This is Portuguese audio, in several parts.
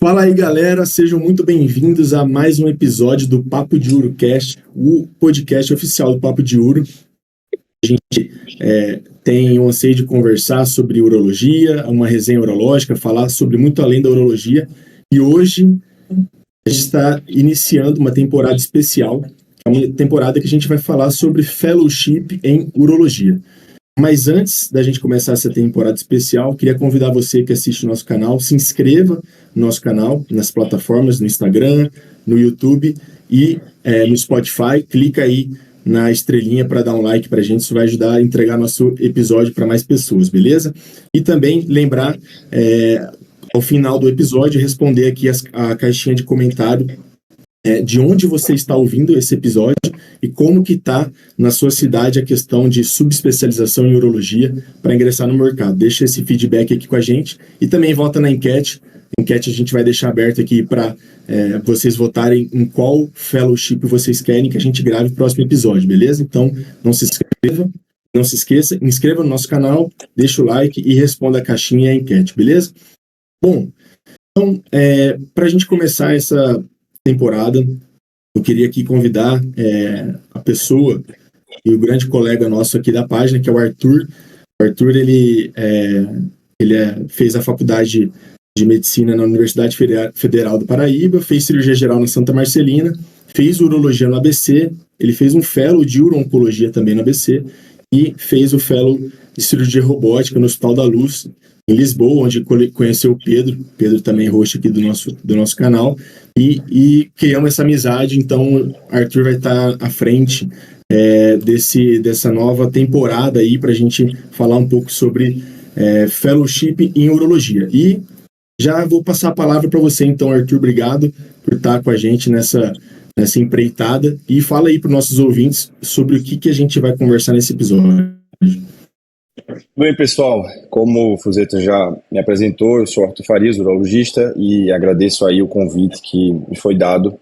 Fala aí, galera, sejam muito bem-vindos a mais um episódio do Papo de Urocast, o podcast oficial do Papo de Uro. A gente tem o anseio de conversar sobre urologia, uma resenha urológica, falar sobre muito além da urologia. E hoje a gente está iniciando uma temporada especial, uma temporada que a gente vai falar sobre fellowship em urologia. Mas antes da gente começar essa temporada especial, queria convidar você que assiste o nosso canal, se inscreva no nosso canal, nas plataformas, no Instagram, no YouTube e no Spotify. Clica aí na estrelinha para dar um like para a gente, isso vai ajudar a entregar nosso episódio para mais pessoas, beleza? E também lembrar, ao final do episódio, responder aqui a caixinha de comentário de onde você está ouvindo esse episódio e como que está na sua cidade a questão de subespecialização em urologia para ingressar no mercado. Deixa esse feedback aqui com a gente e também vota na enquete. A enquete a gente vai deixar aberta aqui para vocês votarem em qual fellowship vocês querem que a gente grave o próximo episódio, beleza? Então, não se esqueça, inscreva no nosso canal, deixa o like e responda a caixinha e a enquete, beleza? Bom, então, para a gente começar essa temporada, eu queria aqui convidar a pessoa e o grande colega nosso aqui da página, que é o Arthur. O Arthur, ele fez a faculdade de medicina na Universidade Federal do Paraíba, fez cirurgia geral na Santa Marcelina, fez urologia no ABC, ele fez um fellow de uro-oncologia também no ABC e fez o fellow de cirurgia robótica no Hospital da Luz, em Lisboa, onde conheceu o Pedro. Pedro também é host aqui do nosso canal. E criamos essa amizade, então Arthur vai estar à frente dessa nova temporada aí para a gente falar um pouco sobre fellowship em urologia. E já vou passar a palavra para você, então, Arthur, obrigado por estar com a gente nessa empreitada e fala aí para os nossos ouvintes sobre o que a gente vai conversar nesse episódio. Bem, pessoal, como o Fuzeta já me apresentou, eu sou Arthur Farias, urologista, e agradeço aí o convite que me foi dado.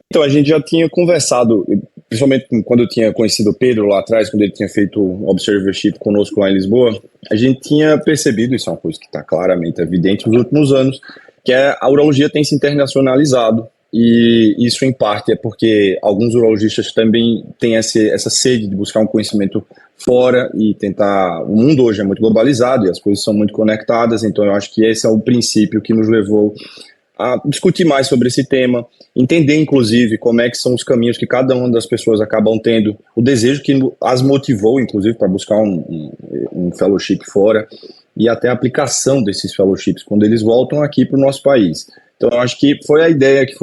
Então, a gente já tinha conversado, principalmente quando eu tinha conhecido o Pedro lá atrás, quando ele tinha feito um observership conosco lá em Lisboa, a gente tinha percebido, isso é uma coisa que está claramente evidente nos últimos anos, que a urologia tem se internacionalizado, e isso em parte é porque alguns urologistas também têm essa sede de buscar um conhecimento fora e tentar. O mundo hoje é muito globalizado e as coisas são muito conectadas, então eu acho que esse é o princípio que nos levou a discutir mais sobre esse tema, entender inclusive como é que são os caminhos que cada uma das pessoas acabam tendo, o desejo que as motivou inclusive para buscar um fellowship fora e até a aplicação desses fellowships quando eles voltam aqui para o nosso país. Então eu acho que foi a ideia que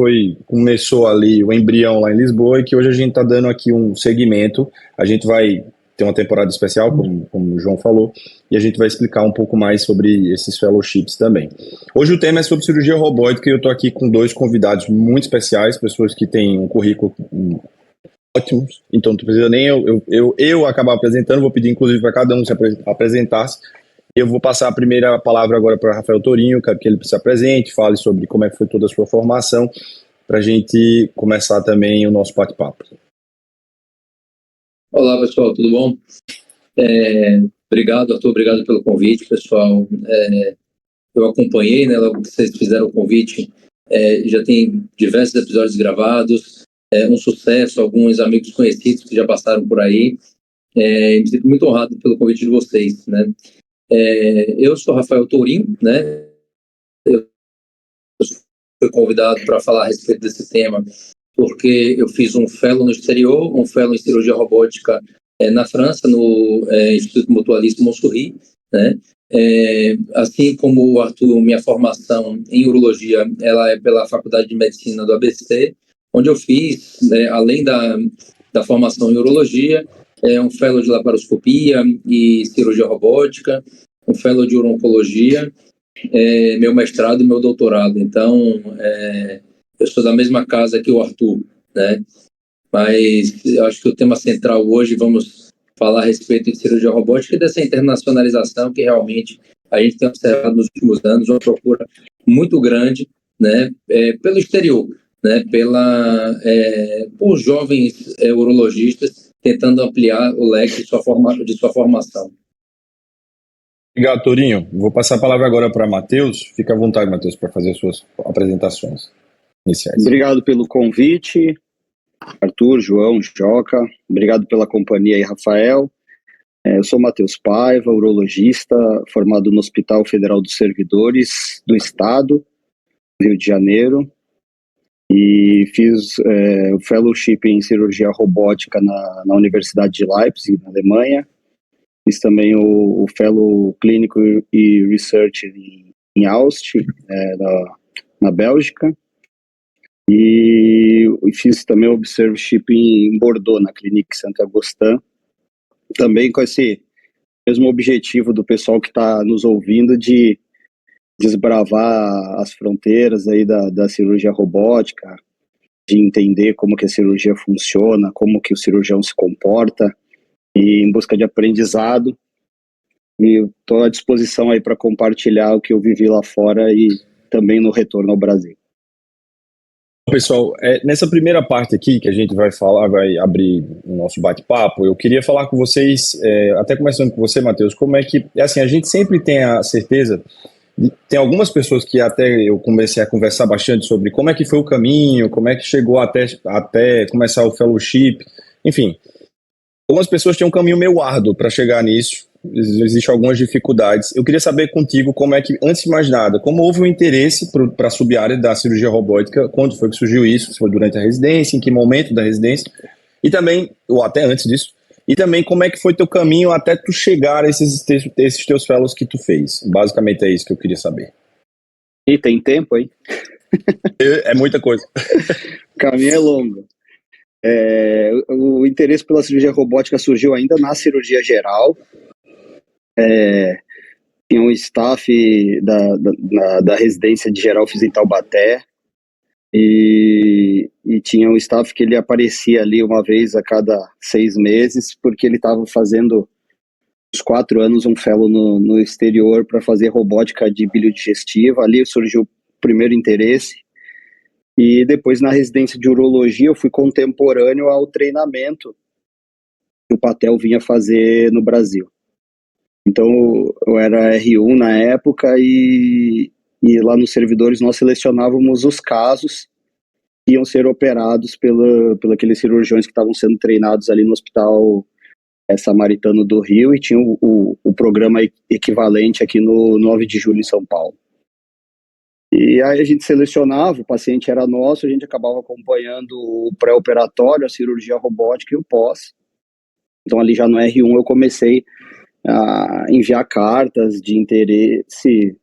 começou ali, o embrião lá em Lisboa, e que hoje a gente está dando aqui um segmento. A gente vai ter uma temporada especial, como o João falou, e a gente vai explicar um pouco mais sobre esses fellowships também. Hoje o tema é sobre cirurgia robótica e eu estou aqui com dois convidados muito especiais, pessoas que têm um currículo ótimo, então não precisa nem eu acabar apresentando, vou pedir inclusive para cada um se apresentasse. Eu vou passar a primeira palavra agora para Rafael Tourinho, quero que ele se apresente, fale sobre como é que foi toda a sua formação, para a gente começar também o nosso bate-papo. Olá, pessoal, tudo bom? Obrigado, Arthur, obrigado pelo convite, pessoal. Eu acompanhei, né, logo que vocês fizeram o convite, já tem diversos episódios gravados, um sucesso, alguns amigos conhecidos que já passaram por aí. Me sinto muito honrado pelo convite de vocês, né? Eu sou Rafael Tourinho, né? Eu fui convidado para falar a respeito desse tema porque eu fiz um fellow no exterior, um fellow em cirurgia robótica na França, no Instituto Mutualiste Montsouris, né? Assim como o Arthur, minha formação em urologia, ela é pela Faculdade de Medicina do ABC, onde eu fiz, além da formação em urologia, um fellow de laparoscopia e cirurgia robótica, um fellow de urologia, meu mestrado e meu doutorado. Então, eu sou da mesma casa que o Arthur, né? Mas eu acho que o tema central hoje, vamos falar a respeito de cirurgia robótica e dessa internacionalização que realmente a gente tem observado nos últimos anos, uma procura muito grande, né, pelo exterior, né, por jovens urologistas tentando ampliar o leque de sua formação. Obrigado, Tourinho. Vou passar a palavra agora para Matheus. Fica à vontade, Matheus, para fazer as suas apresentações iniciais. Obrigado pelo convite, Arthur, João, Joca. Obrigado pela companhia aí, Rafael. Eu sou Matheus Paiva, urologista, formado no Hospital Federal dos Servidores do Estado, Rio de Janeiro. E fiz o fellowship em cirurgia robótica na Universidade de Leipzig, na Alemanha. Fiz também o fellow clínico e research em Aalst, na Bélgica. E fiz também o observership em Bordeaux, na Clinique Saint-Augustin. Também com esse mesmo objetivo do pessoal que está nos ouvindo de desbravar as fronteiras aí da cirurgia robótica, de entender como que a cirurgia funciona, como que o cirurgião se comporta, e em busca de aprendizado. E estou à disposição aí para compartilhar o que eu vivi lá fora e também no retorno ao Brasil. Pessoal, nessa primeira parte aqui que a gente vai falar, vai abrir o nosso bate-papo, eu queria falar com vocês, até começando com você, Matheus, como é que, assim, a gente sempre tem a certeza. Tem algumas pessoas que até eu comecei a conversar bastante sobre como é que foi o caminho, como é que chegou até começar o fellowship, enfim. Algumas pessoas têm um caminho meio árduo para chegar nisso, existem algumas dificuldades. Eu queria saber contigo como é que, antes de mais nada, como houve o interesse para a sub-área da cirurgia robótica, quando foi que surgiu isso, se foi durante a residência, em que momento da residência, e também, ou até antes disso, e também como é que foi teu caminho até tu chegar a esses teus fellows que tu fez. Basicamente é isso que eu queria saber. E tem tempo, hein? É muita coisa. O caminho é longo. O interesse pela cirurgia robótica surgiu ainda na cirurgia geral. Tinha um staff da residência de geral, fiz em Taubaté. E tinha um staff que ele aparecia ali uma vez a cada 6 meses, porque ele estava fazendo uns 4 anos um fellow no exterior para fazer robótica de biliodigestiva. Ali surgiu o primeiro interesse, e depois na residência de urologia eu fui contemporâneo ao treinamento que o Patel vinha fazer no Brasil. Então eu era R1 na época, e lá nos servidores nós selecionávamos os casos que iam ser operados pelo aqueles cirurgiões que estavam sendo treinados ali no Hospital Samaritano do Rio, e tinha o programa equivalente aqui no 9 de julho em São Paulo. E aí a gente selecionava, o paciente era nosso, a gente acabava acompanhando o pré-operatório, a cirurgia robótica e o pós. Então ali já no R1 eu comecei a enviar cartas de interesse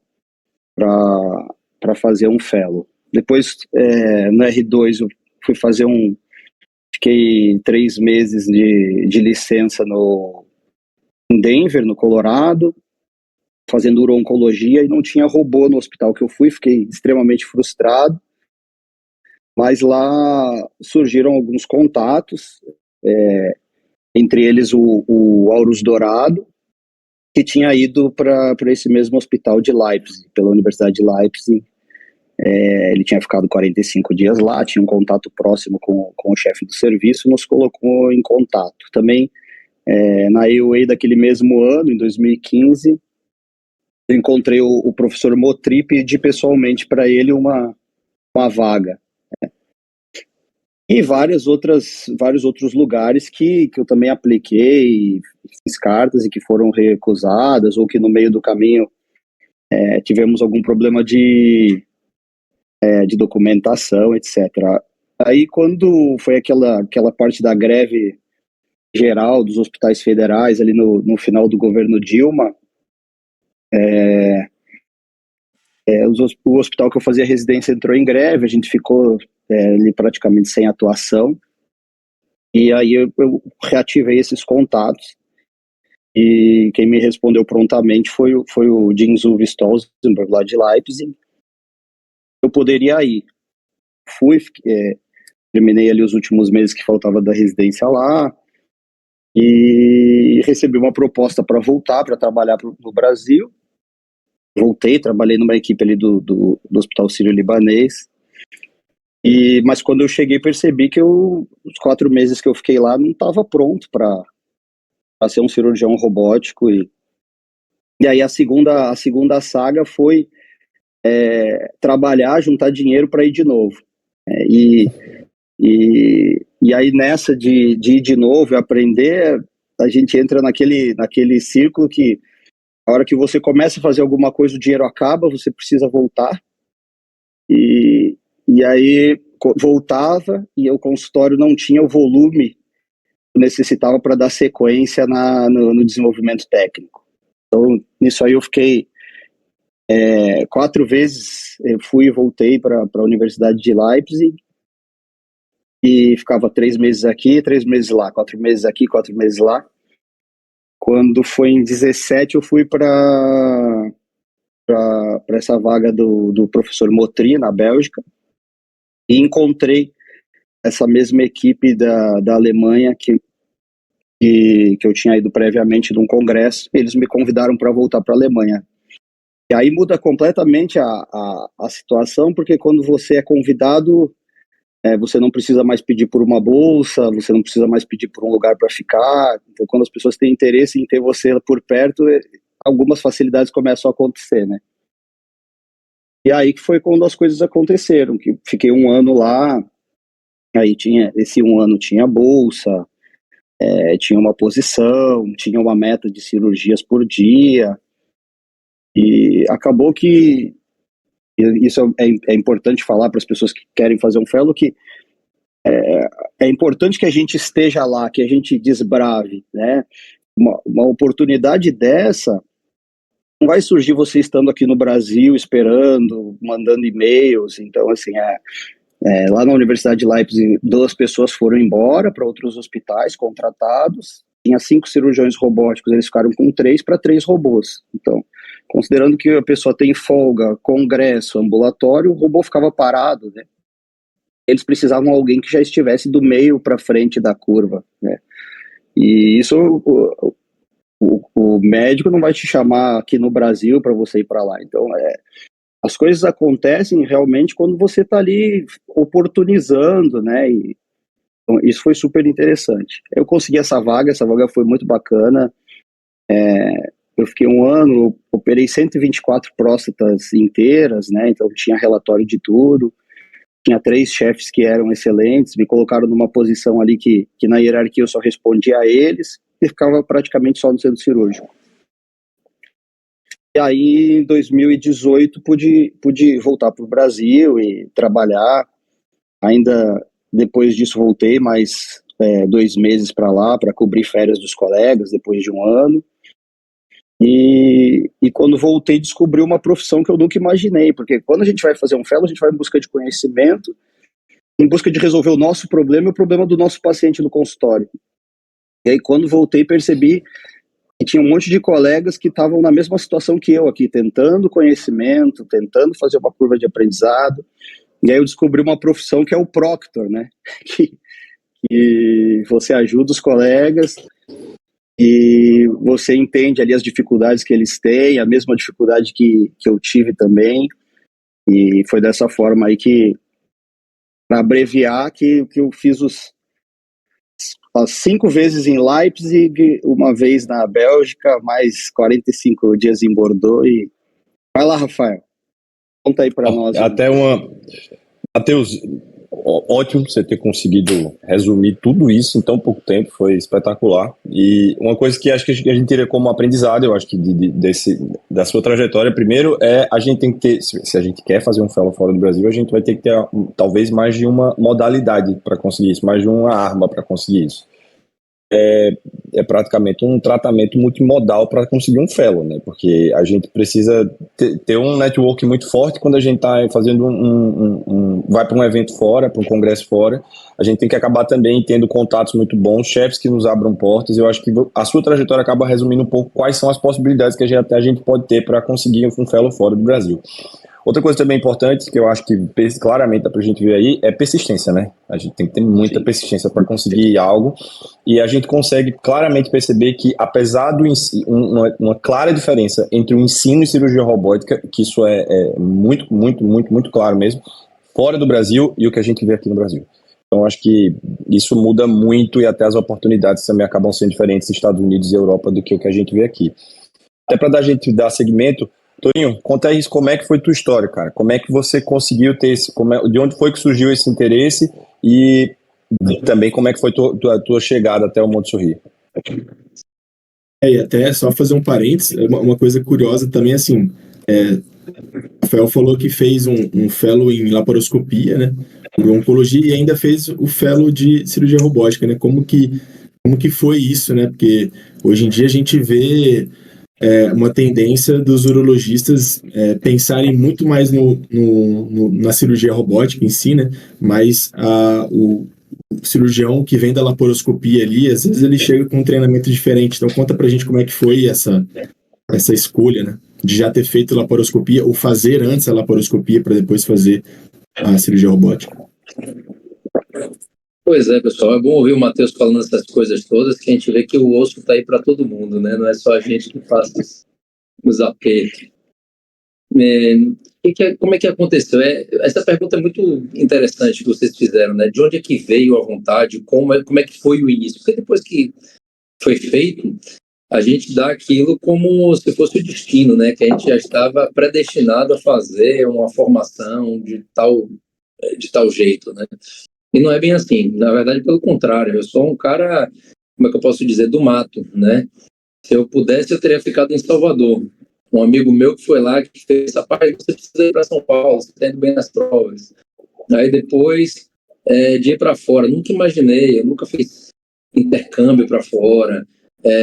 para fazer um fellow. Depois, no R2, eu fui fazer fiquei 3 meses de licença em Denver, no Colorado, fazendo uro-oncologia, e não tinha robô no hospital que eu fui, fiquei extremamente frustrado. Mas lá surgiram alguns contatos, entre eles o Aurus Dourado, que tinha ido para esse mesmo hospital de Leipzig, pela Universidade de Leipzig. Ele tinha ficado 45 dias lá, tinha um contato próximo com o chefe do serviço, nos colocou em contato. Também, na AUA daquele mesmo ano, em 2015, eu encontrei o professor Motri e pedi pessoalmente para ele uma vaga. E vários outros lugares que eu também apliquei, fiz cartas e que foram recusadas, ou que no meio do caminho tivemos algum problema de documentação, etc. Aí, quando foi aquela parte da greve geral dos hospitais federais, ali no final do governo Dilma, o hospital que eu fazia residência entrou em greve, a gente ficou ali praticamente sem atuação, e aí eu reativei esses contatos, e quem me respondeu prontamente foi o Jin-Zu Stolzenberg, lá de Leipzig. Eu poderia ir. Fui, terminei ali os últimos meses que faltava da residência lá, e recebi uma proposta para voltar, para trabalhar no Brasil. Voltei, trabalhei numa equipe ali do Hospital Sírio-Libanês, mas quando eu cheguei percebi que os 4 meses que eu fiquei lá não estava pronto para ser um cirurgião robótico, e E aí a segunda saga foi trabalhar, juntar dinheiro para ir de novo. E aí nessa de ir de novo e aprender, a gente entra naquele círculo que a hora que você começa a fazer alguma coisa, o dinheiro acaba, você precisa voltar. E aí voltava e o consultório não tinha o volume que necessitava para dar sequência no desenvolvimento técnico. Então, nisso aí eu fiquei 4 vezes, eu fui e voltei para a Universidade de Leipzig e ficava 3 meses aqui, 3 meses lá, 4 meses aqui, 4 meses lá. Quando foi em 17, eu fui para essa vaga do professor Motri, na Bélgica, e encontrei essa mesma equipe da Alemanha que eu tinha ido previamente num congresso. Eles me convidaram para voltar para a Alemanha. E aí muda completamente a situação, porque quando você é convidado, você não precisa mais pedir por uma bolsa, você não precisa mais pedir por um lugar para ficar. Então, quando as pessoas têm interesse em ter você por perto, algumas facilidades começam a acontecer, né? E aí que foi quando as coisas aconteceram, que fiquei 1 ano lá, aí esse 1 ano tinha bolsa, tinha uma posição, tinha uma meta de cirurgias por dia, e acabou que isso é importante falar para as pessoas que querem fazer um fellow, que é importante que a gente esteja lá, que a gente desbrave, né? Uma oportunidade dessa não vai surgir você estando aqui no Brasil, esperando, mandando e-mails. Então, assim, lá na Universidade de Leipzig, 2 pessoas foram embora para outros hospitais contratados. Tinha 5 cirurgiões robóticos, eles ficaram com 3 para 3 robôs. Então, considerando que a pessoa tem folga, congresso, ambulatório, o robô ficava parado, né? Eles precisavam de alguém que já estivesse do meio para frente da curva, né? E isso, o médico não vai te chamar aqui no Brasil para você ir para lá. Então, as coisas acontecem realmente quando você está ali oportunizando, né? Então, isso foi super interessante. Eu consegui essa vaga foi muito bacana. Eu fiquei 1 ano, operei 124 próstatas inteiras, né? Então tinha relatório de tudo. Tinha 3 chefes que eram excelentes, me colocaram numa posição ali que na hierarquia eu só respondia a eles e ficava praticamente só no centro cirúrgico. E aí, em 2018, pude voltar para o Brasil e trabalhar. Ainda depois disso voltei mais 2 meses para lá, para cobrir férias dos colegas, depois de 1 ano. E quando voltei, descobri uma profissão que eu nunca imaginei, porque quando a gente vai fazer um fellow, a gente vai em busca de conhecimento, em busca de resolver o nosso problema e o problema do nosso paciente no consultório. E aí, quando voltei, percebi que tinha um monte de colegas que estavam na mesma situação que eu aqui, tentando conhecimento, tentando fazer uma curva de aprendizado. E aí eu descobri uma profissão que é o proctor, né? Que você ajuda os colegas e você entende ali as dificuldades que eles têm, a mesma dificuldade que eu tive também. E foi dessa forma aí que, para abreviar, que eu fiz as 5 vezes em Leipzig, 1 vez na Bélgica, mais 45 dias em Bordeaux. E vai lá, Rafael, conta aí para nós. Matheus, ótimo você ter conseguido resumir tudo isso em tão pouco tempo, foi espetacular. E uma coisa que acho que a gente teria como aprendizado, eu acho que da sua trajetória, primeiro, a gente tem que ter, se a gente quer fazer um fellow fora do Brasil, a gente vai ter que ter talvez mais de uma modalidade para conseguir isso, mais de uma arma para conseguir isso. É praticamente um tratamento multimodal para conseguir um fellow, né? Porque a gente precisa ter um network muito forte quando a gente está fazendo vai para um evento fora, para um congresso fora. A gente tem que acabar também tendo contatos muito bons, chefes que nos abram portas. Eu acho que a sua trajetória acaba resumindo um pouco quais são as possibilidades que a gente pode ter para conseguir um fellow fora do Brasil. Outra coisa também importante, que eu acho que claramente dá pra gente ver aí, é persistência, né? A gente tem que ter muita persistência para conseguir algo, e a gente consegue claramente perceber que, apesar do uma clara diferença entre o ensino e cirurgia robótica, que isso é muito, muito, muito, muito claro mesmo, fora do Brasil e o que a gente vê aqui no Brasil. Então, acho que isso muda muito, e até as oportunidades também acabam sendo diferentes nos Estados Unidos e Europa do que o que a gente vê aqui. até para a gente dar segmento, Torinho, conta isso, como é que foi tua história, cara? Como é que você conseguiu ter de onde foi que surgiu esse interesse e também como é que foi tua chegada até o Monte Sorri? E até só fazer um parênteses, uma coisa curiosa também, assim, o Rafael falou que fez um fellow em laparoscopia, né, por oncologia, e ainda fez o fellow de cirurgia robótica, né, como que foi isso, né, porque hoje em dia a gente vê uma tendência dos urologistas pensarem muito mais na cirurgia robótica em si, né, mas o cirurgião que vem da laparoscopia ali, às vezes ele chega com um treinamento diferente. Então conta pra gente como é que foi essa escolha, né? De já ter feito laparoscopia ou fazer antes a laparoscopia para depois fazer a cirurgia robótica. Pois é, pessoal, é bom ouvir o Matheus falando essas coisas todas, que a gente vê que o osso está aí para todo mundo, né? Não é só a gente que faz os apertos. Como é que aconteceu? Essa pergunta é muito interessante que vocês fizeram, né? De onde é que veio a vontade? Como é que foi o início? Porque depois que foi feito, a gente dá aquilo como se fosse o destino, né? Que a gente já estava predestinado a fazer uma formação de tal jeito, né? E não é bem assim. Na verdade, pelo contrário. Eu sou um cara, como é que eu posso dizer, do mato, né? Se eu pudesse, eu teria ficado em Salvador. Um amigo meu que foi lá, que fez essa parte, você precisa ir para São Paulo, você está indo bem nas provas. Aí depois, de ir para fora, nunca imaginei, eu nunca fiz intercâmbio para fora.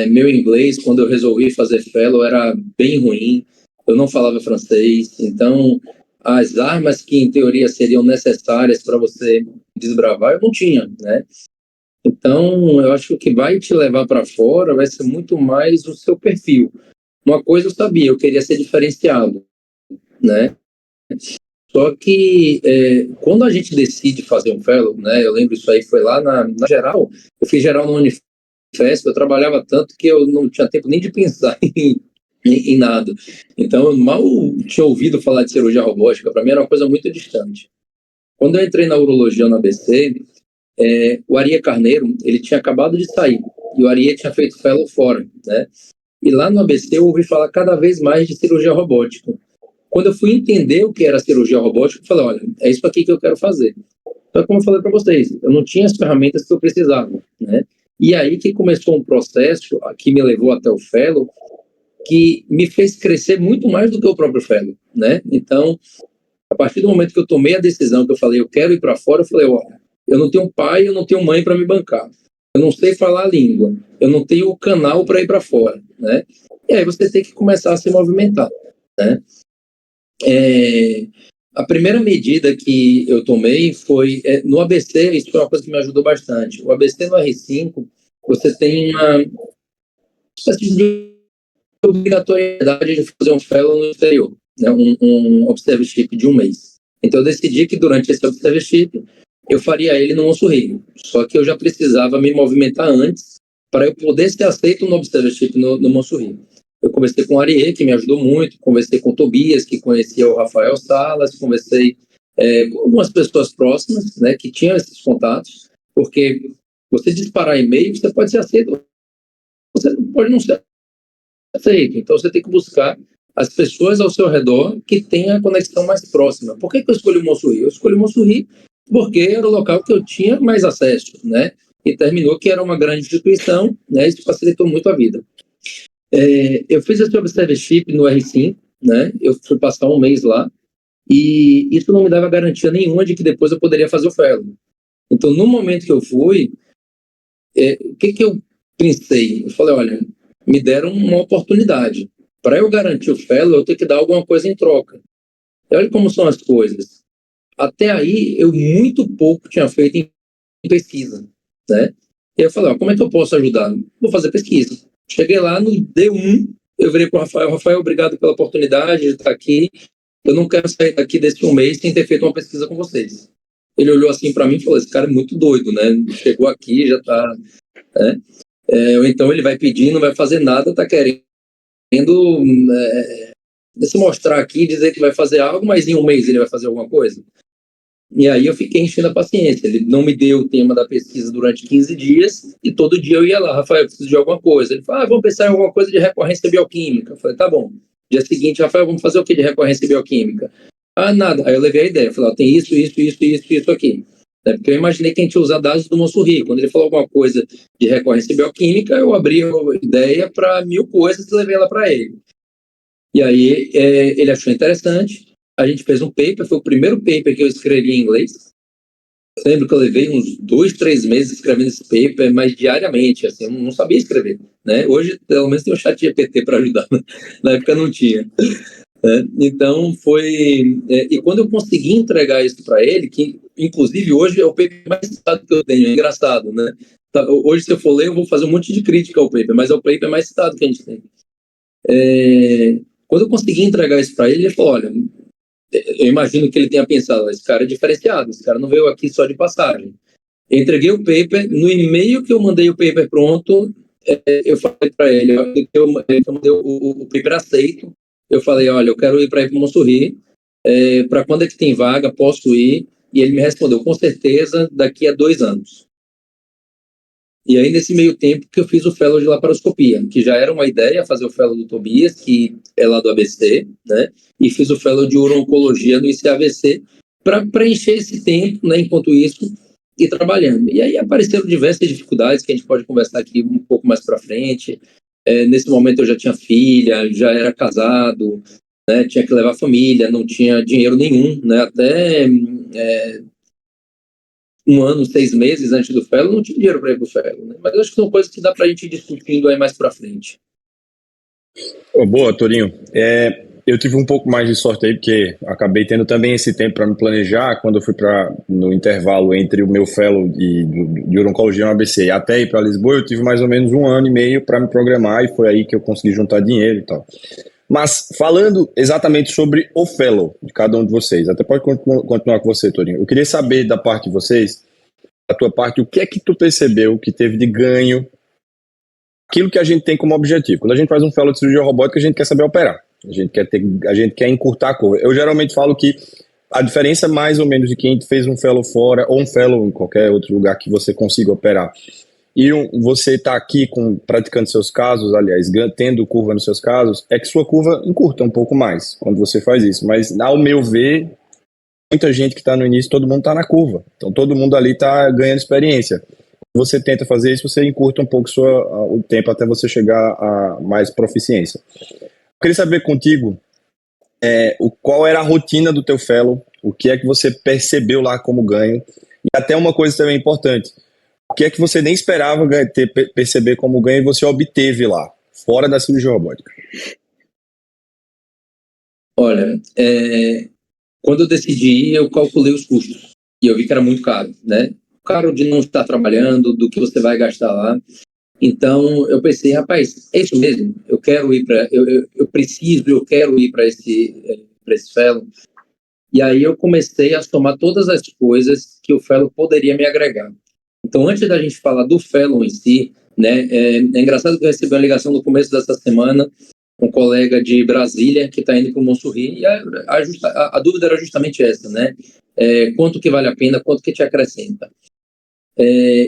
Meu inglês, quando eu resolvi fazer fellow, era bem ruim, eu não falava francês, então as armas que em teoria seriam necessárias para você desbravar, eu não tinha, né? Então, eu acho que o que vai te levar para fora vai ser muito mais o seu perfil. Uma coisa eu sabia, eu queria ser diferenciado, né? Só que quando a gente decide fazer um fellow, né? Eu lembro isso aí, foi lá na geral, eu fiz geral no Unifesp, eu trabalhava tanto que eu não tinha tempo nem de pensar em nada. Então, eu mal tinha ouvido falar de cirurgia robótica, para mim era uma coisa muito distante. Quando eu entrei na urologia no ABC, o Aria Carneiro, ele tinha acabado de sair, e o Aria tinha feito fellow fora, né? E lá no ABC eu ouvi falar cada vez mais de cirurgia robótica. Quando eu fui entender o que era cirurgia robótica, eu falei, olha, é isso aqui que eu quero fazer. Então, como eu falei para vocês, eu não tinha as ferramentas que eu precisava, né? E aí que começou um processo que me levou até o fellow, que me fez crescer muito mais do que o próprio fellow, né? Então, a partir do momento que eu tomei a decisão, que eu falei, eu quero ir para fora, eu falei, olha, eu não tenho pai, eu não tenho mãe para me bancar. Eu não sei falar a língua, eu não tenho o canal para ir para fora, né? E aí você tem que começar a se movimentar, né? A primeira medida que eu tomei foi no ABC, isso foi uma coisa que me ajudou bastante. O ABC no R5, você tem uma espécie de obrigatoriedade de fazer um fellow no exterior, né? um observership de um mês. Então eu decidi que durante esse observership eu faria ele no Monsurrio. Só que eu já precisava me movimentar antes para eu poder ser aceito no observership no Monsurrio. Eu conversei com o Ariê, que me ajudou muito, conversei com o Tobias, que conhecia o Rafael Salas, conversei com algumas pessoas próximas, né, que tinham esses contatos, porque você disparar e-mail, você pode ser aceito, você pode não ser aceito. Então você tem que buscar as pessoas ao seu redor que tenham a conexão mais próxima. Por que eu escolhi o Monsurrio? Eu escolhi o Monsurrio porque era o local que eu tinha mais acesso, né? E terminou que era uma grande instituição, né? Isso facilitou muito a vida. Eu fiz esse observership no R5, né? Eu fui passar um mês lá e isso não me dava garantia nenhuma de que depois eu poderia fazer o fellow. Então, no momento que eu fui, o que eu pensei? Eu falei, olha, me deram uma oportunidade. Para eu garantir o fellow, eu tenho que dar alguma coisa em troca. E olha como são as coisas. Até aí, eu muito pouco tinha feito em pesquisa, né? E eu falei, como é que eu posso ajudar? Vou fazer pesquisa. Cheguei lá no D1, eu virei para o Rafael, obrigado pela oportunidade de estar aqui. Eu não quero sair daqui desse um mês sem ter feito uma pesquisa com vocês. Ele olhou assim para mim e falou, esse cara é muito doido, né? Chegou aqui, já está... Né? Ou então ele vai pedir, não vai fazer nada, está querendo se mostrar aqui, dizer que vai fazer algo, mas em um mês ele vai fazer alguma coisa. E aí eu fiquei enchendo a paciência. Ele não me deu o tema da pesquisa durante 15 dias e todo dia eu ia lá, Rafael, eu preciso de alguma coisa. Ele falou, vamos pensar em alguma coisa de recorrência bioquímica. Eu falei, tá bom. Dia seguinte, Rafael, vamos fazer o que de recorrência bioquímica? Nada. Aí eu levei a ideia. Falei, tem isso aqui. Porque eu imaginei que a gente ia usar dados do Monsurri. Quando ele falou alguma coisa de recorrência bioquímica, eu abri a ideia para 1000 coisas e levei ela para ele. E aí ele achou interessante. A gente fez um paper, foi o primeiro paper que eu escrevi em inglês. Eu lembro que eu levei uns 2, 3 meses escrevendo esse paper, mas diariamente, assim, eu não sabia escrever, né? Hoje, pelo menos, tem o ChatGPT para ajudar, né? Na época não tinha. Né? Então, e quando eu consegui entregar isso para ele, que inclusive hoje é o paper mais citado que eu tenho, é engraçado, né? Hoje, se eu for ler, eu vou fazer um monte de crítica ao paper, mas é o paper mais citado que a gente tem. Quando eu consegui entregar isso para ele falou, olha, eu imagino que ele tenha pensado, esse cara é diferenciado, esse cara não veio aqui só de passagem. Eu entreguei o paper, no e-mail que eu mandei o paper pronto, eu falei para ele, eu mandei o paper aceito, eu falei, olha, eu quero ir para Monsurri, para quando é que tem vaga, posso ir? E ele me respondeu, com certeza, daqui a 2 anos. E aí, nesse meio tempo, que eu fiz o fellow de laparoscopia, que já era uma ideia, fazer o fellow do Tobias, que é lá do ABC, né? E fiz o fellow de uro-oncologia no ICAVC, para preencher esse tempo, né? Enquanto isso, e trabalhando. E aí apareceram diversas dificuldades que a gente pode conversar aqui um pouco mais para frente. Nesse momento eu já tinha filha, já era casado, né? Tinha que levar a família, não tinha dinheiro nenhum, né? Até 1 ano, 6 meses antes do fellow, não tinha dinheiro para ir para o fellow, né? Mas eu acho que são coisas que dá para a gente ir discutindo aí mais para frente. Boa, Torinho. Eu tive um pouco mais de sorte aí, porque acabei tendo também esse tempo para me planejar. Quando eu fui no intervalo entre o meu fellow de oncologia no ABC até ir para Lisboa, eu tive mais ou menos 1 ano e meio para me programar, e foi aí que eu consegui juntar dinheiro e tal. Mas falando exatamente sobre o fellow de cada um de vocês, até pode continuar com você, Torinho. Eu queria saber da parte de vocês, da tua parte, o que é que tu percebeu que teve de ganho, aquilo que a gente tem como objetivo. Quando a gente faz um fellow de cirurgia robótica, a gente quer saber operar. A gente quer encurtar a curva. Eu geralmente falo que a diferença mais ou menos de quem fez um fellow fora ou um fellow em qualquer outro lugar que você consiga operar e você está aqui praticando seus casos, aliás, tendo curva nos seus casos, é que sua curva encurta um pouco mais quando você faz isso. Mas, ao meu ver, muita gente que está no início, todo mundo está na curva. Então, todo mundo ali está ganhando experiência. Você tenta fazer isso, você encurta um pouco o tempo até você chegar a mais proficiência. Eu queria saber contigo qual era a rotina do teu fellow, o que é que você percebeu lá como ganho, e até uma coisa também importante, o que é que você nem esperava perceber como ganho e você obteve lá, fora da cirurgia robótica? Olha, quando eu decidi ir, eu calculei os custos, e eu vi que era muito caro, né? Caro de não estar trabalhando, do que você vai gastar lá. Então, eu pensei, rapaz, é isso mesmo, eu quero ir para, eu quero ir para esse fellow. E aí eu comecei a somar todas as coisas que o fellow poderia me agregar. Então, antes da gente falar do fellow em si, né, é engraçado que eu recebi uma ligação no começo dessa semana, um colega de Brasília que está indo para o Monsurri, e a dúvida era justamente essa, né? Quanto que vale a pena, quanto que te acrescenta?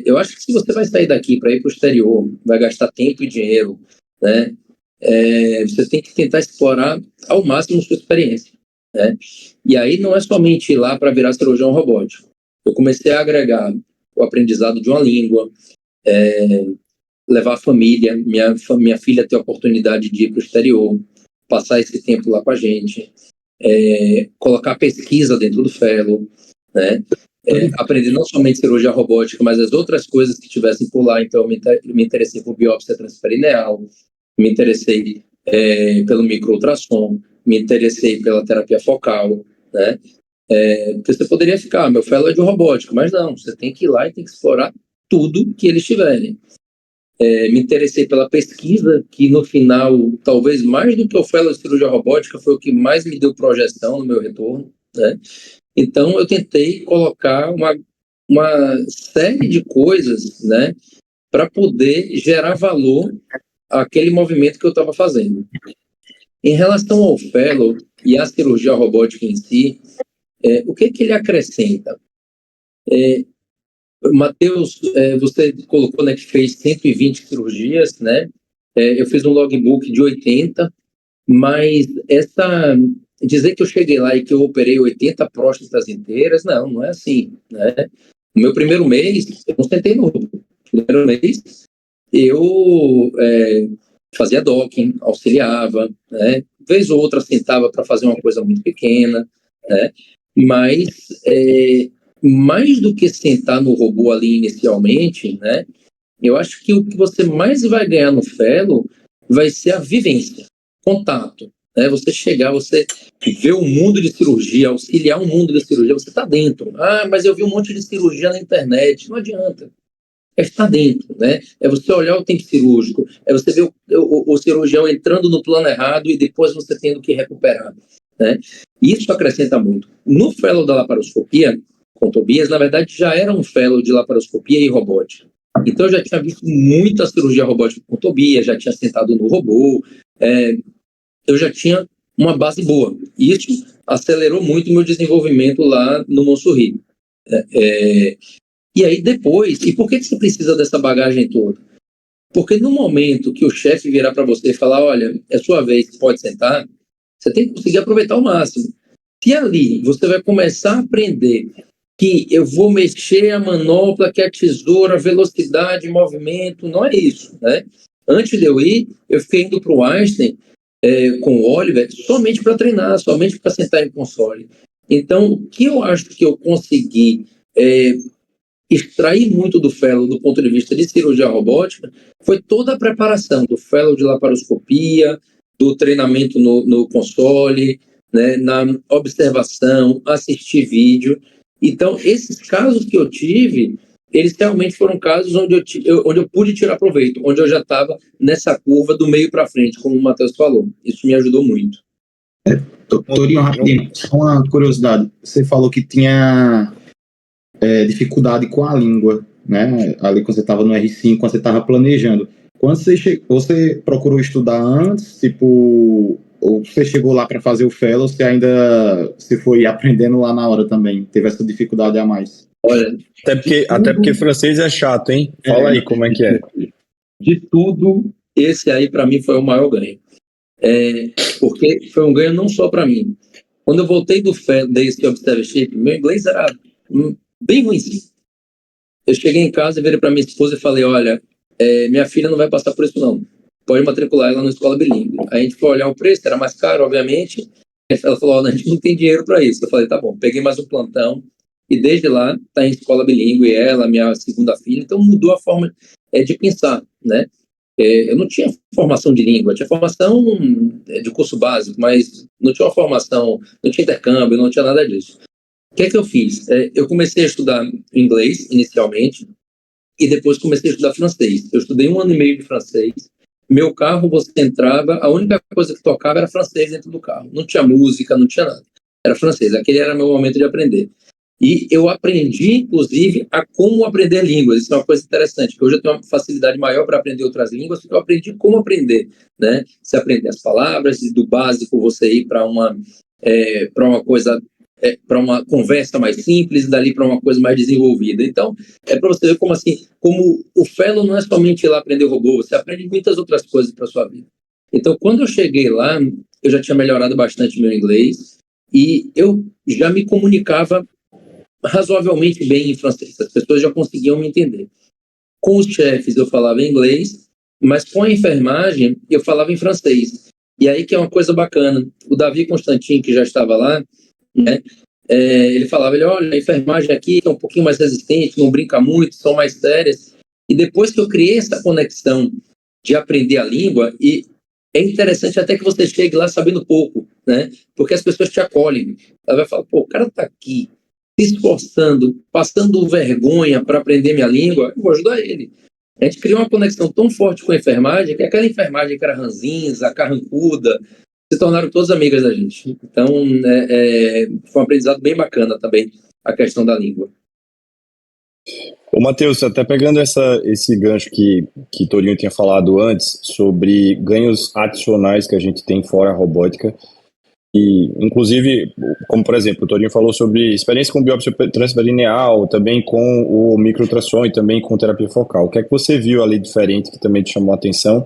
Eu acho que se você vai sair daqui para ir para o exterior, vai gastar tempo e dinheiro, né? Você tem que tentar explorar ao máximo sua experiência, né? E aí não é somente ir lá para virar cirurgião robótico. Eu comecei a agregar o aprendizado de uma língua, levar a família, minha filha ter a oportunidade de ir para o exterior, passar esse tempo lá com a gente, colocar pesquisa dentro do fellow, né? Aprender não somente cirurgia robótica, mas as outras coisas que tivessem por lá. Então, eu me interessei por biópsia transperineal, me interessei pelo microultrassom, me interessei pela terapia focal, né? Porque você poderia ficar, meu fellow é de robótica, mas não, você tem que ir lá e tem que explorar tudo que eles tiverem. Me interessei pela pesquisa, que no final, talvez mais do que o fellow de cirurgia robótica, foi o que mais me deu projeção no meu retorno, né? Então, eu tentei colocar uma série de coisas, né, para poder gerar valor àquele movimento que eu estava fazendo. Em relação ao fellow e à cirurgia robótica em si, O que ele acrescenta? Matheus, você colocou, né, que fez 120 cirurgias, né? Eu fiz um logbook de 80, mas dizer que eu cheguei lá e que eu operei 80 próstatas inteiras, não é assim, né? No meu primeiro mês, eu não sentei no robô. No primeiro mês, eu fazia docking, auxiliava, né? Vez ou outra sentava para fazer uma coisa muito pequena, né? Mas mais do que sentar no robô ali inicialmente, né? Eu acho que o que você mais vai ganhar no fellow vai ser a vivência, contato, né? Você chegar, você ver o mundo de cirurgia, auxiliar um mundo de cirurgia, você está dentro. Mas eu vi um monte de cirurgia na internet. Não adianta. Estar dentro, né? É você olhar o tempo cirúrgico, é você ver o cirurgião entrando no plano errado e depois você tendo que recuperar, né? Isso acrescenta muito. No fellow da laparoscopia, com Tobias, na verdade, já era um fellow de laparoscopia e robótica. Então, eu já tinha visto muita cirurgia robótica com Tobias, já tinha sentado no robô, eu já tinha uma base boa. Isso acelerou muito o meu desenvolvimento lá no Montsouris. E aí depois, e por que você precisa dessa bagagem toda? Porque no momento que o chefe virar para você e falar, olha, é sua vez, pode sentar, você tem que conseguir aproveitar ao máximo. Se ali você vai começar a aprender que eu vou mexer a manopla, que é a tesoura, velocidade, movimento, não é isso, né? Antes de eu ir, eu fiquei indo para o Einstein com o Oliver somente para treinar, somente para sentar em console. Então, o que eu acho que eu consegui extrair muito do fellow do ponto de vista de cirurgia robótica foi toda a preparação do fellow de laparoscopia, do treinamento no console, né, na observação, assistir vídeo. Então, esses casos que eu tive, eles realmente foram casos onde eu pude tirar proveito, onde eu já estava nessa curva do meio para frente, como o Matheus falou. Isso me ajudou muito. Torinho, rapidinho, só uma curiosidade. Você falou que tinha dificuldade com a língua, né? Ali quando você estava no R5, quando você estava planejando. Quando você procurou estudar antes, tipo, ou você chegou lá para fazer o fellow, você foi aprendendo lá na hora também? Teve essa dificuldade a mais? Olha, Até porque francês é chato, hein? Fala aí como é que é. De tudo, esse aí para mim foi o maior ganho. Porque foi um ganho não só para mim. Quando eu voltei desse observership, meu inglês era bem ruimzinho. Eu cheguei em casa e virei para minha esposa e falei, olha, minha filha não vai passar por isso não. Pode matricular ela na escola bilíngue. Aí a gente foi olhar o preço, era mais caro, obviamente. Ela falou, olha, a gente não tem dinheiro para isso. Eu falei, tá bom. Peguei mais um plantão e desde lá está em escola bilíngue, ela, minha segunda filha. Então mudou a forma de pensar, né? Eu não tinha formação de língua, tinha formação de curso básico, mas não tinha uma formação, não tinha intercâmbio, não tinha nada disso. O que é que eu fiz? Eu comecei a estudar inglês inicialmente e depois comecei a estudar francês. Eu estudei 1 ano e meio de francês. Meu carro, você entrava, a única coisa que tocava era francês dentro do carro. Não tinha música, não tinha nada. Era francês. Aquele era meu momento de aprender. E eu aprendi, inclusive, a como aprender línguas. Isso é uma coisa interessante, porque hoje eu tenho uma facilidade maior para aprender outras línguas, porque eu aprendi como aprender, né? Você aprender as palavras, e do básico você ir para uma coisa, para uma conversa mais simples, e dali para uma coisa mais desenvolvida. Então, para você ver como o fellow não é somente ir lá aprender robô, você aprende muitas outras coisas para sua vida. Então, quando eu cheguei lá, eu já tinha melhorado bastante meu inglês, e eu já me comunicava razoavelmente bem em francês, as pessoas já conseguiam me entender. Com os chefes eu falava em inglês, mas com a enfermagem eu falava em francês. E aí que é uma coisa bacana, o Davi Constantin, que já estava lá, né, ele falava, olha, a enfermagem aqui é um pouquinho mais resistente, não brinca muito, são mais sérias. E depois que eu criei essa conexão de aprender a língua, e é interessante até que você chegue lá sabendo pouco, né, porque as pessoas te acolhem. Ela vai falar, o cara está aqui, se esforçando, passando vergonha para aprender minha língua, eu vou ajudar ele. A gente criou uma conexão tão forte com a enfermagem, que aquela enfermagem que era ranzinza, carrancuda, se tornaram todas amigas da gente. Então, foi um aprendizado bem bacana também, a questão da língua. Ô, Matheus, até pegando esse gancho que Torinho tinha falado antes, sobre ganhos adicionais que a gente tem fora a robótica, E, inclusive, como por exemplo, o Torinho falou sobre experiência com biópsia transperineal, também com o microultrassom e também com terapia focal. O que é que você viu ali diferente que também te chamou a atenção?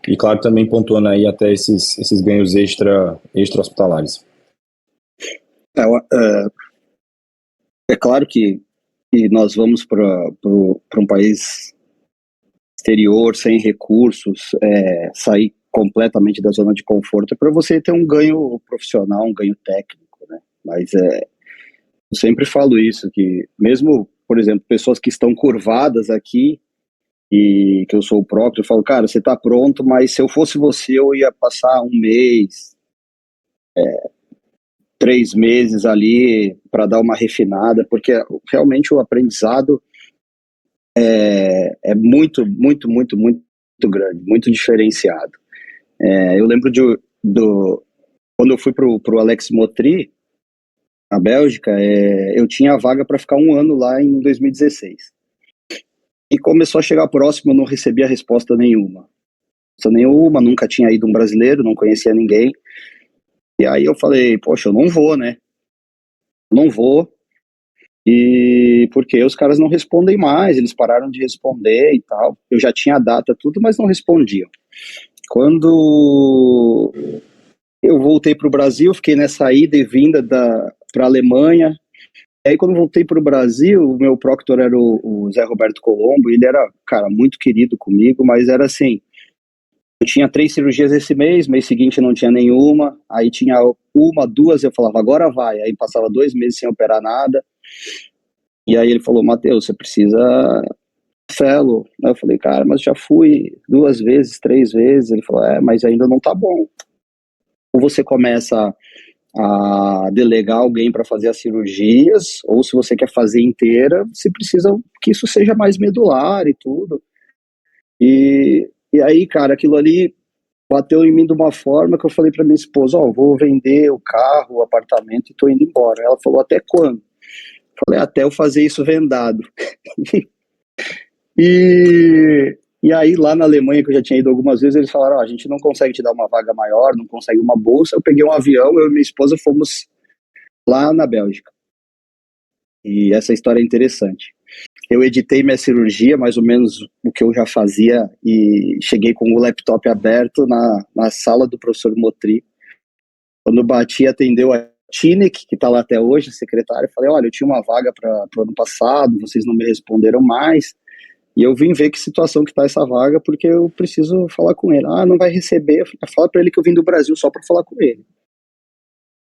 E, claro, também pontuando aí até esses ganhos extra-hospitalares. É claro que nós vamos para um país exterior, sem recursos, sair completamente da zona de conforto para você ter um ganho profissional, um ganho técnico, né? Mas eu sempre falo isso, que mesmo, por exemplo, pessoas que estão curvadas aqui, e que eu sou o próprio, eu falo, cara, você está pronto, mas se eu fosse você, eu ia passar um mês, 3 meses ali para dar uma refinada, porque realmente o aprendizado é muito, muito, muito, muito grande, muito diferenciado. Eu lembro quando eu fui pro Alex Motri, na Bélgica, eu tinha a vaga para ficar 1 ano lá em 2016. E começou a chegar próximo, eu não recebia resposta nenhuma. Nunca tinha ido um brasileiro, não conhecia ninguém. E aí eu falei, poxa, eu não vou, né? Não vou. E porque os caras não respondem mais, eles pararam de responder e tal. Eu já tinha a data, tudo, mas não respondiam. Quando eu voltei para o Brasil, fiquei nessa ida e vinda para a Alemanha. E aí, quando voltei para o Brasil, o meu proctor era o Zé Roberto Colombo. Ele era, cara, muito querido comigo, mas era assim: eu tinha 3 cirurgias esse mês seguinte não tinha nenhuma. Aí tinha 1, 2, eu falava, agora vai. Aí passava 2 meses sem operar nada. E aí ele falou, Matheus, você precisa fellow. Aí eu falei, cara, mas já fui 2 vezes, 3 vezes. Ele falou, mas ainda não tá bom. Ou você começa a delegar alguém para fazer as cirurgias, ou se você quer fazer inteira, você precisa que isso seja mais medular e tudo. E aí, cara, aquilo ali bateu em mim de uma forma que eu falei para minha esposa, vou vender o carro, o apartamento e tô indo embora. Ela falou, até quando? Eu falei, até eu fazer isso vendado. E aí, lá na Alemanha, que eu já tinha ido algumas vezes, eles falaram, a gente não consegue te dar uma vaga maior, não consegue uma bolsa. Eu peguei um avião, eu e minha esposa fomos lá na Bélgica. E essa história é interessante. Eu editei minha cirurgia, mais ou menos o que eu já fazia, e cheguei com o laptop aberto na sala do professor Motri. Quando eu bati, atendeu a Tinek, que está lá até hoje, secretária. Falei, olha, eu tinha uma vaga para o ano passado, vocês não me responderam mais. E eu vim ver que situação que está essa vaga, porque eu preciso falar com ele. Não vai receber. Eu falei, fala para ele que eu vim do Brasil só para falar com ele.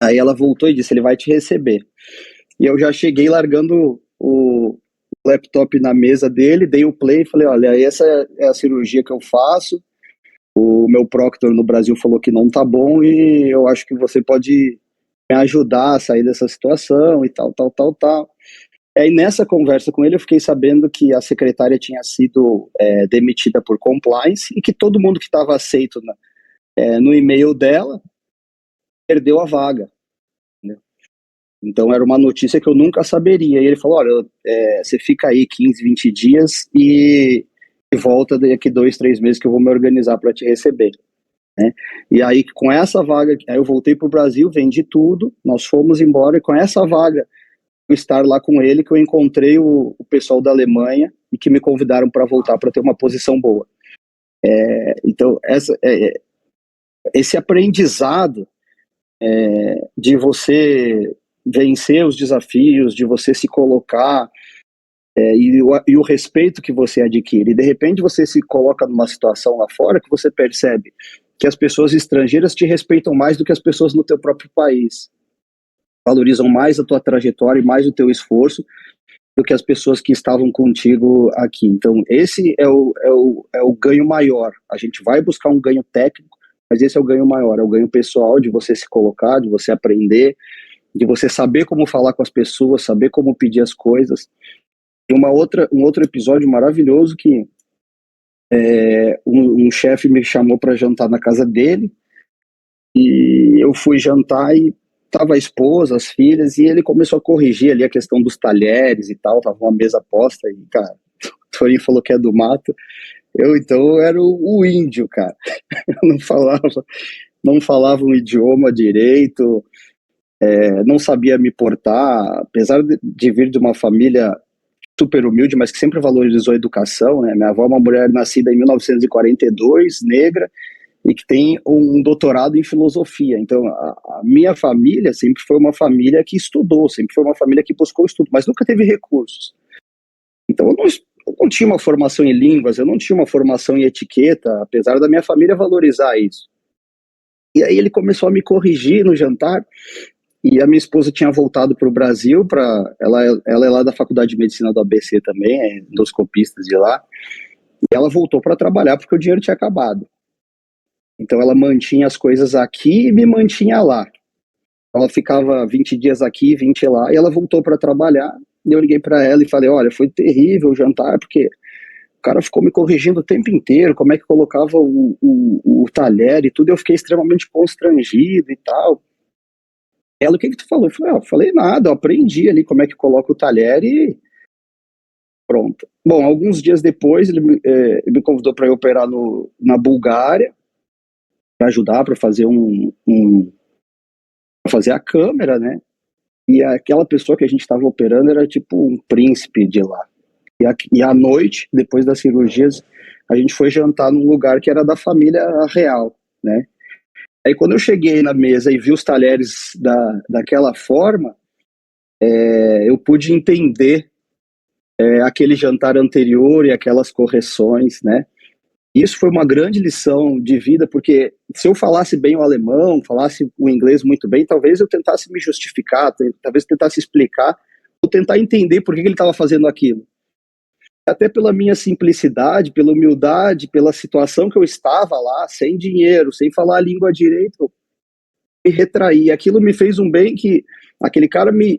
Aí ela voltou e disse, ele vai te receber. E eu já cheguei largando o laptop na mesa dele, dei o play e falei, olha, essa é a cirurgia que eu faço. O meu proctor no Brasil falou que não tá bom e eu acho que você pode me ajudar a sair dessa situação e tal. Aí nessa conversa com ele eu fiquei sabendo que a secretária tinha sido demitida por compliance e que todo mundo que estava aceito no e-mail dela perdeu a vaga. Né? Então era uma notícia que eu nunca saberia. E ele falou, olha, você fica aí 15, 20 dias e volta daqui 2, 3 meses que eu vou me organizar para te receber. Né? E aí com essa vaga, aí eu voltei para o Brasil, vendi tudo, nós fomos embora e com essa vaga estar lá com ele, que eu encontrei o pessoal da Alemanha e que me convidaram para voltar para ter uma posição boa. Então, esse aprendizado de você vencer os desafios, de você se colocar e o respeito que você adquire. E de repente você se coloca numa situação lá fora que você percebe que as pessoas estrangeiras te respeitam mais do que as pessoas no teu próprio país. Valorizam mais a tua trajetória e mais o teu esforço do que as pessoas que estavam contigo aqui. Então, esse é o ganho maior. A gente vai buscar um ganho técnico, mas esse é o ganho maior, é o ganho pessoal de você se colocar, de você aprender, de você saber como falar com as pessoas, saber como pedir as coisas. E um outro episódio maravilhoso que um chefe me chamou para jantar na casa dele, e eu fui jantar e tava a esposa, as filhas, e ele começou a corrigir ali a questão dos talheres e tal, tava uma mesa posta, e, cara, o Torinho falou que é do mato, então eu era o índio, cara, eu não falava, não falava o idioma direito, não sabia me portar, apesar de vir de uma família super humilde, mas que sempre valorizou a educação, né? Minha avó é uma mulher nascida em 1942, negra, e que tem um doutorado em filosofia. Então, a minha família sempre foi uma família que estudou, sempre foi uma família que buscou estudo, mas nunca teve recursos. Então, eu não tinha uma formação em línguas, eu não tinha uma formação em etiqueta, apesar da minha família valorizar isso. E aí ele começou a me corrigir no jantar, e a minha esposa tinha voltado para o Brasil, ela é lá da Faculdade de Medicina do ABC também, é endoscopista de lá, e ela voltou para trabalhar porque o dinheiro tinha acabado. Então ela mantinha as coisas aqui e me mantinha lá. Ela ficava 20 dias aqui, 20 lá, e ela voltou para trabalhar, e eu liguei para ela e falei, olha, foi terrível o jantar, porque o cara ficou me corrigindo o tempo inteiro, como é que colocava o talher e tudo, eu fiquei extremamente constrangido e tal. Ela, o que tu falou? Eu falei nada, eu aprendi ali como é que coloca o talher e pronto. Bom, alguns dias depois ele me convidou para ir operar na Bulgária, para ajudar, para fazer para fazer a câmera, né? E aquela pessoa que a gente estava operando era tipo um príncipe de lá. E à noite, depois das cirurgias, a gente foi jantar num lugar que era da família real, né? Aí quando eu cheguei na mesa e vi os talheres daquela forma, eu pude entender aquele jantar anterior e aquelas correções, né? Isso foi uma grande lição de vida, porque se eu falasse bem o alemão, falasse o inglês muito bem, talvez eu tentasse me justificar, talvez tentasse explicar, ou tentar entender por que ele estava fazendo aquilo. Até pela minha simplicidade, pela humildade, pela situação que eu estava lá, sem dinheiro, sem falar a língua direito, me retraí. Aquilo me fez um bem que aquele cara me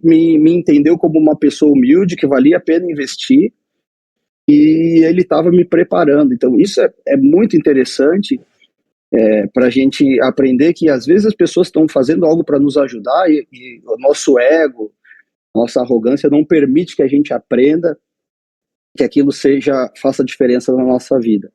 entendeu como uma pessoa humilde, que valia a pena investir, e ele estava me preparando. Então isso é muito interessante para a gente aprender que às vezes as pessoas estão fazendo algo para nos ajudar e o nosso ego, nossa arrogância não permite que a gente aprenda, que aquilo faça diferença na nossa vida.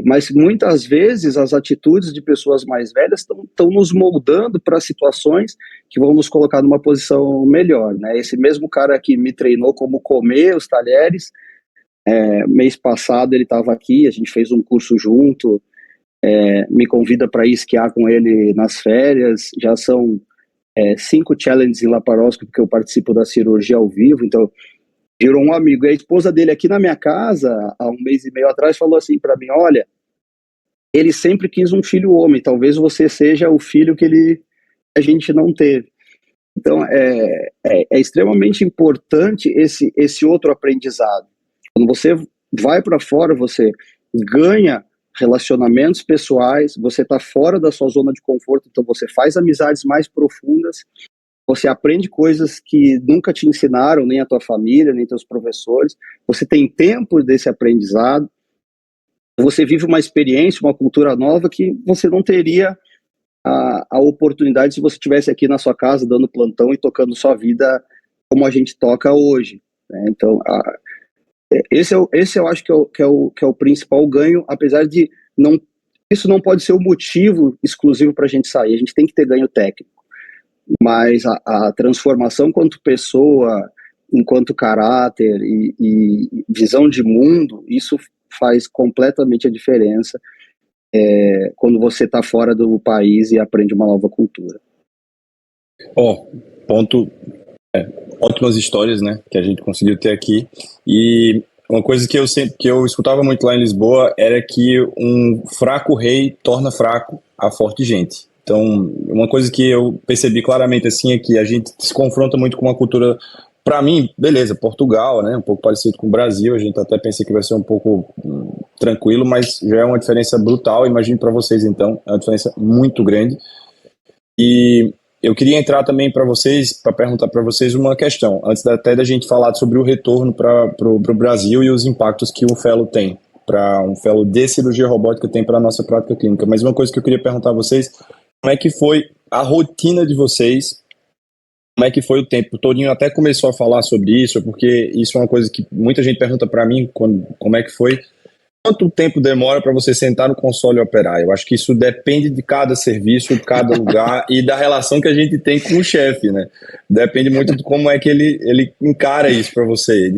Mas muitas vezes as atitudes de pessoas mais velhas estão nos moldando para situações que vão nos colocar numa posição melhor, né? Esse mesmo cara que me treinou como comer os talheres, mês passado ele estava aqui, a gente fez um curso junto, me convida para ir esquiar com ele nas férias, já são 5 challenges em laparoscópio que eu participo da cirurgia ao vivo, então virou um amigo. E a esposa dele aqui na minha casa, há um mês e meio atrás, falou assim para mim, olha, ele sempre quis um filho homem, talvez você seja o filho que a gente não teve. Então é extremamente importante esse outro aprendizado. Quando você vai para fora, você ganha relacionamentos pessoais, você está fora da sua zona de conforto, então você faz amizades mais profundas, você aprende coisas que nunca te ensinaram, nem a tua família, nem teus professores, você tem tempo desse aprendizado, você vive uma experiência, uma cultura nova que você não teria a oportunidade se você estivesse aqui na sua casa, dando plantão e tocando sua vida como a gente toca hoje, né? Então, esse eu acho que é o principal ganho, apesar de isso não pode ser o motivo exclusivo para a gente sair, a gente tem que ter ganho técnico, mas a transformação quanto pessoa, enquanto caráter e visão de mundo, isso faz completamente a diferença quando você está fora do país e aprende uma nova cultura. Ótimas histórias, né, que a gente conseguiu ter aqui. E uma coisa que eu escutava muito lá em Lisboa era que um fraco rei torna fraco a forte gente. Então, uma coisa que eu percebi claramente assim é que a gente se confronta muito com uma cultura, para mim, beleza, Portugal, né, um pouco parecido com o Brasil, a gente até pensa que vai ser um pouco tranquilo, mas já é uma diferença brutal, imagino para vocês então, é uma diferença muito grande. E eu queria entrar também para perguntar para vocês uma questão, antes até da gente falar sobre o retorno para o Brasil e os impactos que um fellow tem, para um fellow de cirurgia robótica tem para a nossa prática clínica. Mas uma coisa que eu queria perguntar a vocês, como é que foi a rotina de vocês, como é que foi o tempo? O Toninho até começou a falar sobre isso, porque isso é uma coisa que muita gente pergunta para mim, como é que foi. quanto tempo demora para você sentar no console e operar? Eu acho que isso depende de cada serviço, de cada lugar e da relação que a gente tem com o chefe, né? Depende muito de como é que ele encara isso para você.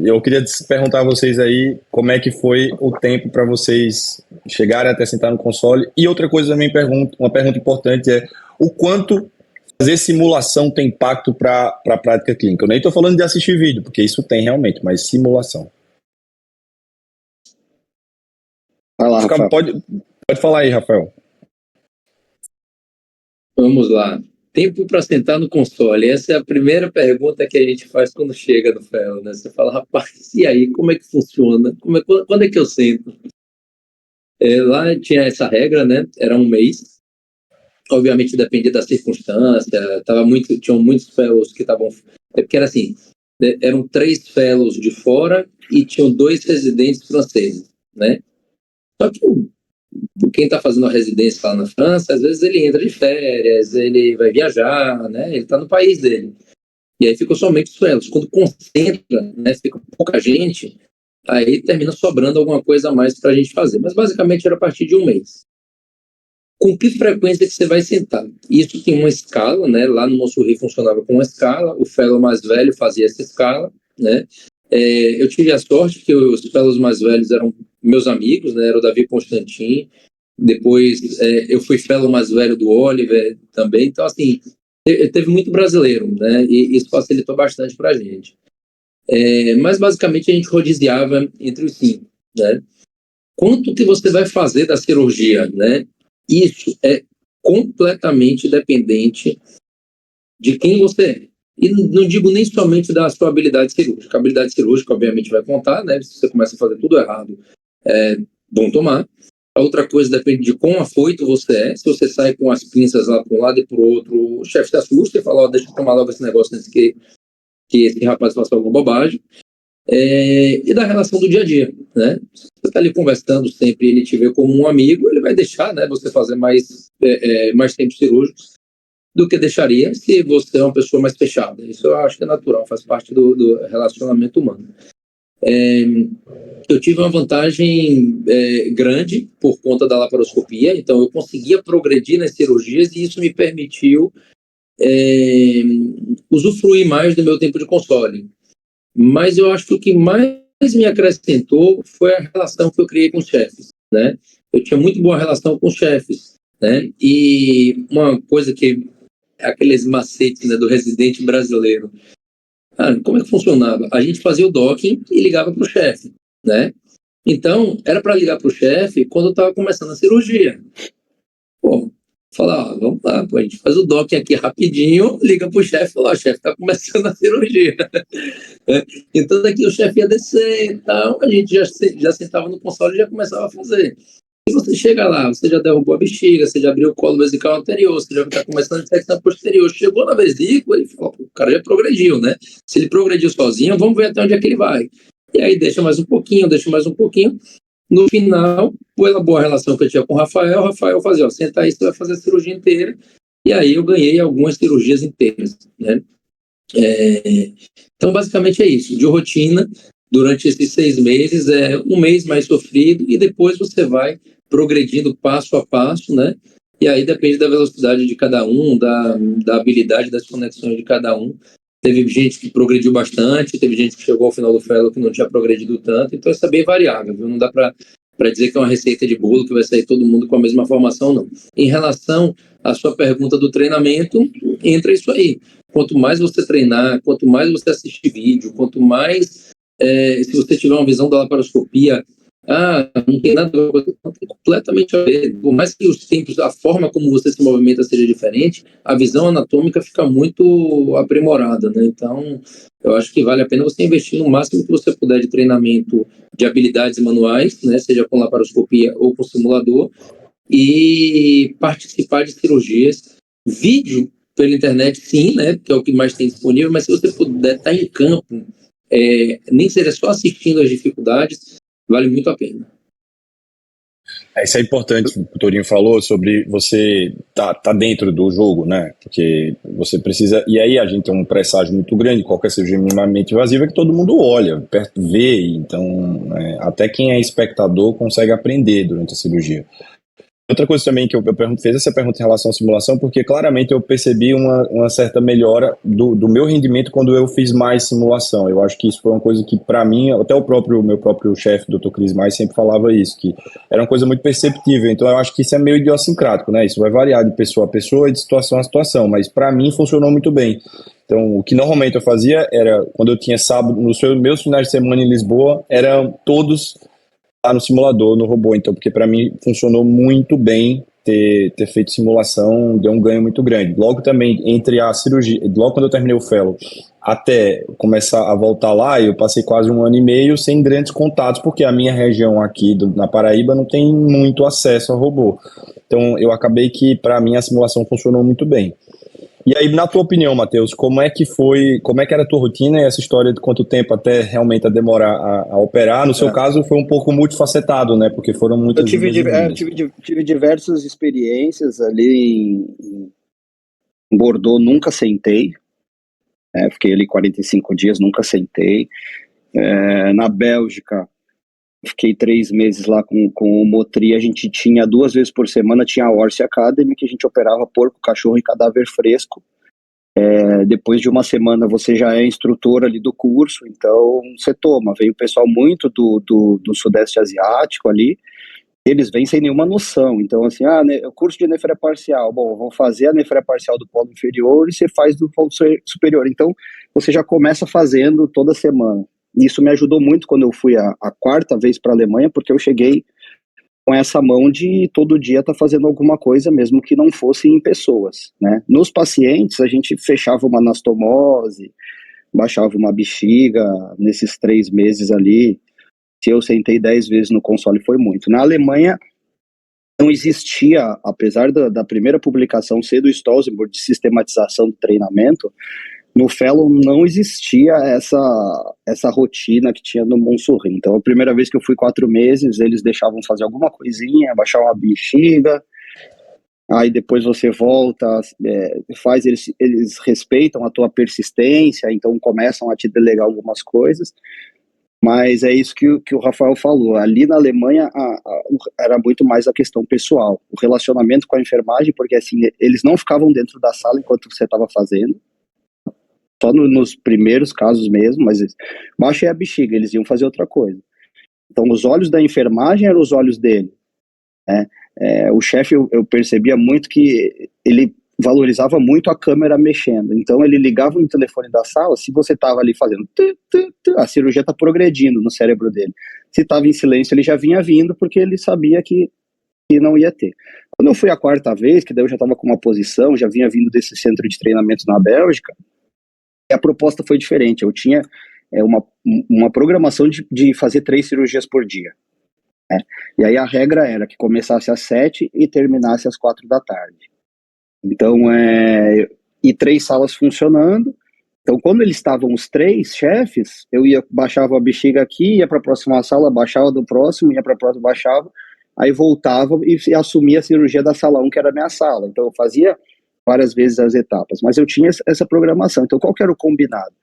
Eu queria perguntar a vocês aí como é que foi o tempo para vocês chegarem até sentar no console. E outra coisa também, uma pergunta importante é o quanto fazer simulação tem impacto para a prática clínica. Eu nem estou falando de assistir vídeo, porque isso tem realmente, mas simulação. Vai lá, Rafael. Pode falar aí, Rafael. Vamos lá. Tempo para sentar no console. Essa é a primeira pergunta que a gente faz quando chega no Fellow, né? Você fala, rapaz, e aí, como é que funciona? Quando é que eu sento? Lá tinha essa regra, né? Era 1 mês. Obviamente dependia da circunstância. Tinham muitos fellows que estavam... Porque era assim, eram 3 fellows de fora e tinham 2 residentes franceses, né? Só que quem está fazendo a residência lá na França, às vezes ele entra de férias, ele vai viajar, né? Ele está no país dele. E aí ficam somente os fellows. Quando concentra, né, fica pouca gente, aí termina sobrando alguma coisa a mais para a gente fazer. Mas basicamente era a partir de 1 mês. Com que frequência que você vai sentar? Isso tem uma escala, né? Lá no Monsurri funcionava com uma escala, o fellow mais velho fazia essa escala, né? Eu tive a sorte que os fellows mais velhos eram meus amigos, né? Era o Davi Constantin, depois eu fui fellow mais velho do Oliver também, então assim, teve muito brasileiro, né? E isso facilitou bastante para a gente. Mas basicamente a gente rodiziava entre os 5, né? Quanto que você vai fazer da cirurgia, né? Isso é completamente dependente de quem você é. E não digo nem somente da sua habilidade cirúrgica. A habilidade cirúrgica, obviamente, vai contar, né? Se você começa a fazer tudo errado, bom tomar. A outra coisa depende de quão afoito você é. Se você sai com as pinças lá para um lado e para o outro, o chefe se assusta e fala, deixa eu tomar logo esse negócio antes que esse rapaz faça alguma bobagem. E da relação do dia a dia, né? Você está ali conversando sempre, ele te vê como um amigo, ele vai deixar, né, você fazer mais tempo cirúrgico do que deixaria se você é uma pessoa mais fechada. Isso eu acho que é natural, faz parte do relacionamento humano. Eu tive uma vantagem grande por conta da laparoscopia, então eu conseguia progredir nas cirurgias e isso me permitiu usufruir mais do meu tempo de console. Mas eu acho que o que mais me acrescentou foi a relação que eu criei com os chefes, né? Eu tinha muito boa relação com os chefes, né? E uma coisa que aqueles macetes, né, do residente brasileiro. Como é que funcionava? A gente fazia o docking e ligava para o chefe, né? Então, era para ligar para o chefe quando estava começando a cirurgia. Pô, falar, vamos lá, a gente faz o docking aqui rapidinho, liga para o chefe e fala, chefe, está começando a cirurgia. Então, daqui o chefe ia descer e tal, a gente já sentava no console e já começava a fazer. Se você chega lá, você já derrubou a bexiga, você já abriu o colo vesical anterior, você já está começando a dissecção posterior, chegou na vesícula, ele fala, o cara já progrediu, né? Se ele progrediu sozinho, vamos ver até onde é que ele vai. E aí deixa mais um pouquinho. No final, pela boa relação que eu tinha com o Rafael fazia, senta aí, você vai fazer a cirurgia inteira. E aí eu ganhei algumas cirurgias inteiras, né? Então, basicamente é isso. De rotina, durante esses 6 meses, 1 mês mais sofrido e depois você vai progredindo passo a passo, né? E aí depende da velocidade de cada um, da habilidade das conexões de cada um. Teve gente que progrediu bastante, teve gente que chegou ao final do fellow que não tinha progredido tanto, então isso é bem variável, viu? Não dá para dizer que é uma receita de bolo que vai sair todo mundo com a mesma formação, não. Em relação à sua pergunta do treinamento, entra isso aí. Quanto mais você treinar, quanto mais você assistir vídeo, quanto mais, se você tiver uma visão da laparoscopia, não tem nada a ver, não tem completamente a ver. Por mais que os tempos, a forma como você se movimenta seja diferente, a visão anatômica fica muito aprimorada, né? Então, eu acho que vale a pena você investir no máximo que você puder de treinamento de habilidades manuais, né? Seja com laparoscopia ou com simulador, e participar de cirurgias. Vídeo pela internet, sim, né? Que é o que mais tem disponível, mas se você puder estar em campo, nem que seja só assistindo as dificuldades, vale muito a pena. Isso é importante, o Torinho falou sobre você tá dentro do jogo, né? Porque você precisa. E aí a gente tem um presságio muito grande, qualquer cirurgia minimamente invasiva, que todo mundo olha, perto vê, então até quem é espectador consegue aprender durante a cirurgia. Outra coisa também que eu fiz essa pergunta em relação à simulação, porque claramente eu percebi uma certa melhora do meu rendimento quando eu fiz mais simulação. Eu acho que isso foi uma coisa que, para mim, até meu próprio chefe, Dr. Cris Mais, sempre falava isso, que era uma coisa muito perceptível. Então eu acho que isso é meio idiosincrático, né? Isso vai variar de pessoa a pessoa e de situação a situação, mas para mim funcionou muito bem. Então, o que normalmente eu fazia era, quando eu tinha sábado, nos meus finais de semana em Lisboa, eram todos no simulador, no robô, então, porque para mim funcionou muito bem ter feito simulação, deu um ganho muito grande. Logo também, entre a cirurgia, logo quando eu terminei o fellow, até começar a voltar lá, eu passei quase 1 ano e meio sem grandes contatos, porque a minha região aqui na Paraíba não tem muito acesso ao robô. Então, eu acabei que, para mim, a simulação funcionou muito bem. E aí, na tua opinião, Matheus, como é que era a tua rotina e essa história de quanto tempo até realmente a demorar a operar? No seu caso, foi um pouco multifacetado, né? Porque foram muitas tive diversas experiências ali em Bordeaux, nunca sentei. Fiquei ali 45 dias, nunca sentei. Na Bélgica, fiquei 3 meses lá com o Motri. A gente tinha 2 vezes por semana, tinha a Horse Academy, que a gente operava porco, cachorro e cadáver fresco. Depois de 1 semana você já é instrutor ali do curso, então você toma. Veio o pessoal muito do Sudeste Asiático ali, eles vêm sem nenhuma noção. Então assim, o curso de nefré parcial, bom, vou fazer a nefré parcial do polo inferior e você faz do polo superior. Então você já começa fazendo toda semana. Isso me ajudou muito quando eu fui a 4ª vez para a Alemanha, porque eu cheguei com essa mão de todo dia estar fazendo alguma coisa, mesmo que não fosse em pessoas, né? Nos pacientes, a gente fechava uma anastomose, baixava uma bexiga, nesses 3 meses ali. Se eu sentei 10 vezes no console, foi muito. Na Alemanha, não existia, apesar da primeira publicação ser do Stolzenburg, de sistematização de treinamento, no fellow não existia essa rotina que tinha no Montsouris. Então, a primeira vez que eu fui 4 meses, eles deixavam fazer alguma coisinha, baixar uma bexiga, aí depois você volta, faz, eles respeitam a tua persistência, então começam a te delegar algumas coisas, mas é isso que o Rafael falou. Ali na Alemanha era muito mais a questão pessoal, o relacionamento com a enfermagem, porque assim, eles não ficavam dentro da sala enquanto você estava fazendo, só nos primeiros casos mesmo, mas baixei a bexiga, eles iam fazer outra coisa. Então, os olhos da enfermagem eram os olhos dele, né? O chefe, eu percebia muito que ele valorizava muito a câmera mexendo. Então, ele ligava no telefone da sala, se você estava ali fazendo, a cirurgia está progredindo no cérebro dele. Se estava em silêncio, ele já vinha vindo, porque ele sabia que não ia ter. Quando eu fui a 4ª vez, que daí eu já estava com uma posição, já vinha vindo desse centro de treinamento na Bélgica, a proposta foi diferente. Eu tinha uma programação de fazer 3 cirurgias por dia, né? E aí a regra era que começasse às 7 e terminasse às 4 da tarde. Então, e 3 salas funcionando. Então, quando eles estavam os 3 chefes, eu baixava a bexiga aqui, ia para a próxima sala, baixava do próximo, ia para a próxima, baixava, aí voltava e assumia a cirurgia da sala 1, que era a minha sala. Então, eu fazia várias vezes as etapas, mas eu tinha essa programação. Então, qual que era o combinado?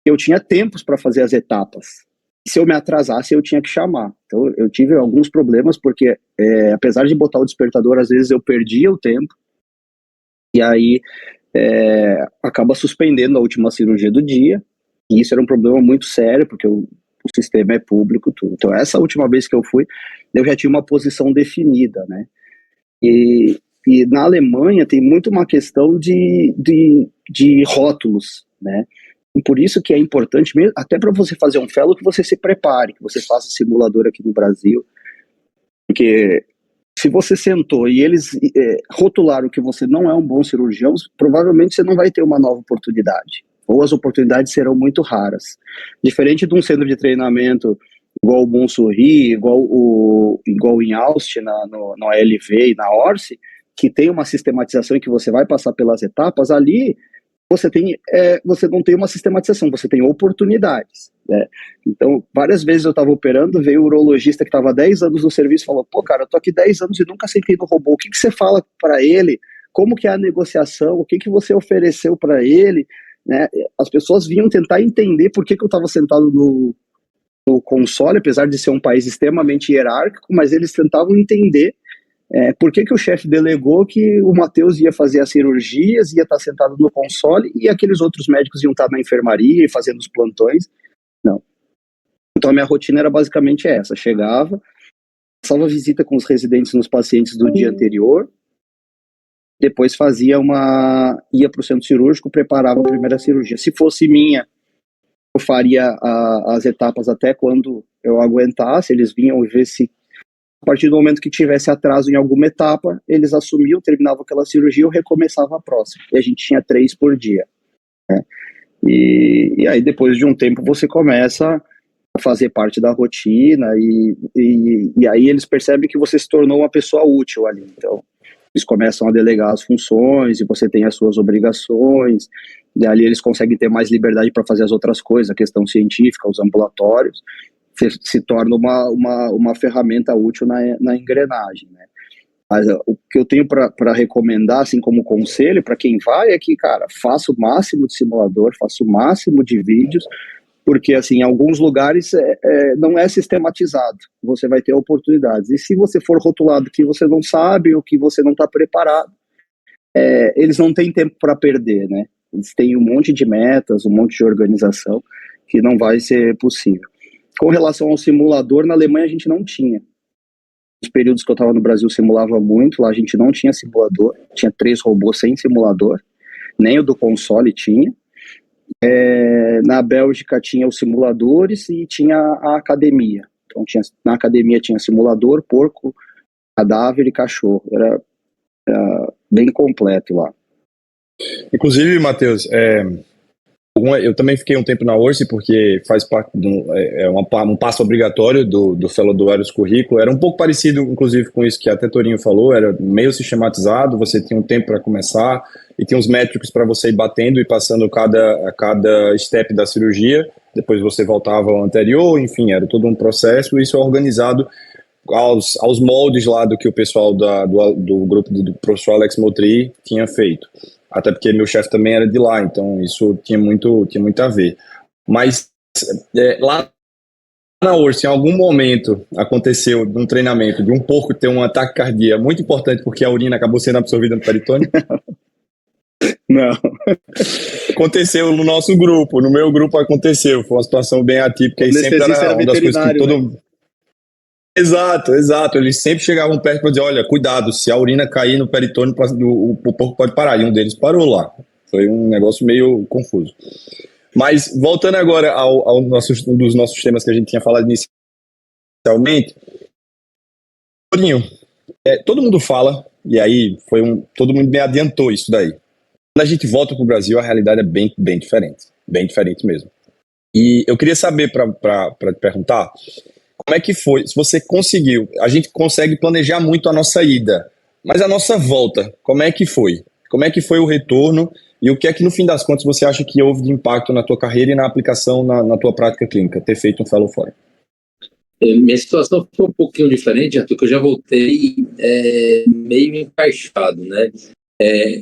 Eu tinha tempos para fazer as etapas. Se eu me atrasasse, eu tinha que chamar. Então, eu tive alguns problemas, porque apesar de botar o despertador, às vezes eu perdia o tempo, e aí acaba suspendendo a última cirurgia do dia, e isso era um problema muito sério, porque o sistema é público, tudo. Então, essa última vez que eu fui, eu já tinha uma posição definida, né? E na Alemanha tem muito uma questão de rótulos, né? E por isso que é importante, mesmo, até para você fazer um fellow, que você se prepare, que você faça simulador aqui no Brasil. Porque se você sentou e eles rotularam que você não é um bom cirurgião, provavelmente você não vai ter uma nova oportunidade. Ou as oportunidades serão muito raras. Diferente de um centro de treinamento igual o Montsouris, igual em Aalst, no ALV e na Orsi, que tem uma sistematização em que você vai passar pelas etapas, ali você não tem uma sistematização, você tem oportunidades, né? Então, várias vezes eu estava operando, veio o urologista que estava há 10 anos no serviço e falou, pô, cara, eu tô aqui 10 anos e nunca sentei no robô, o que você fala para ele? Como que é a negociação? O que você ofereceu para ele? Né? As pessoas vinham tentar entender por que eu estava sentado no console, apesar de ser um país extremamente hierárquico, mas eles tentavam entender por que o chefe delegou que o Matheus ia fazer as cirurgias, ia estar sentado no console e aqueles outros médicos iam estar na enfermaria e fazendo os plantões. Não. Então a minha rotina era basicamente essa. Chegava, passava visita com os residentes nos pacientes do dia anterior, depois ia para o centro cirúrgico, preparava a primeira cirurgia. Se fosse minha, eu faria as etapas até quando eu aguentasse, eles vinham ver se a partir do momento que tivesse atraso em alguma etapa, eles assumiam, terminavam aquela cirurgia, eu recomeçava a próxima. E a gente tinha 3 por dia, né? E aí, depois de um tempo, você começa a fazer parte da rotina e aí eles percebem que você se tornou uma pessoa útil ali. Então, eles começam a delegar as funções e você tem as suas obrigações, e ali eles conseguem ter mais liberdade para fazer as outras coisas, a questão científica, os ambulatórios. Se torna uma ferramenta útil na engrenagem, né? Mas o que eu tenho para recomendar, assim como conselho, para quem vai, é que, cara, faça o máximo de simulador, faça o máximo de vídeos, porque, assim, em alguns lugares não é sistematizado, você vai ter oportunidades. E se você for rotulado que você não sabe ou que você não está preparado, eles não têm tempo para perder, né? Eles têm um monte de metas, um monte de organização que não vai ser possível. Com relação ao simulador, na Alemanha a gente não tinha. Nos períodos que eu estava no Brasil, simulava muito, lá a gente não tinha simulador, tinha 3 robôs sem simulador, nem o do console tinha. Na Bélgica tinha os simuladores e tinha a academia. Então na academia tinha simulador, porco, cadáver e cachorro. Era bem completo lá. Inclusive, Matheus, eu também fiquei um tempo na Orsi porque faz parte um passo obrigatório do Fellow do Eros Currículo. Era um pouco parecido, inclusive, com isso que até Torinho falou. Era meio sistematizado, você tinha um tempo para começar e tinha uns métricos para você ir batendo e passando cada step da cirurgia. Depois você voltava ao anterior, enfim, era todo um processo. Isso é organizado aos moldes lá do que o pessoal do grupo do professor Alex Motri tinha feito. Até porque meu chefe também era de lá, então isso tinha muito a ver. Mas lá na Orsi, em algum momento aconteceu num treinamento de um porco ter um ataque cardíaco muito importante porque a urina acabou sendo absorvida no peritônio? Não. Aconteceu no nosso grupo, no meu grupo aconteceu, foi uma situação bem atípica e sempre era uma das coisas que todo mundo... Exato. Eles sempre chegavam perto para dizer, olha, cuidado, se a urina cair no peritônio, o porco pode parar. E um deles parou lá. Foi um negócio meio confuso. Mas, voltando agora um dos nossos temas que a gente tinha falado inicialmente, Torinho, todo mundo fala, e aí todo mundo me adiantou isso daí. Quando a gente volta para o Brasil, a realidade é bem, bem diferente mesmo. E eu queria saber, para te perguntar, como é que foi? Se você conseguiu, a gente consegue planejar muito a nossa ida, mas a nossa volta, como é que foi? Como é que foi o retorno e o que é que no fim das contas você acha que houve de impacto na tua carreira e na aplicação na tua prática clínica, ter feito um fellow fora? Minha situação foi um pouquinho diferente, Arthur, que eu já voltei meio encaixado, né?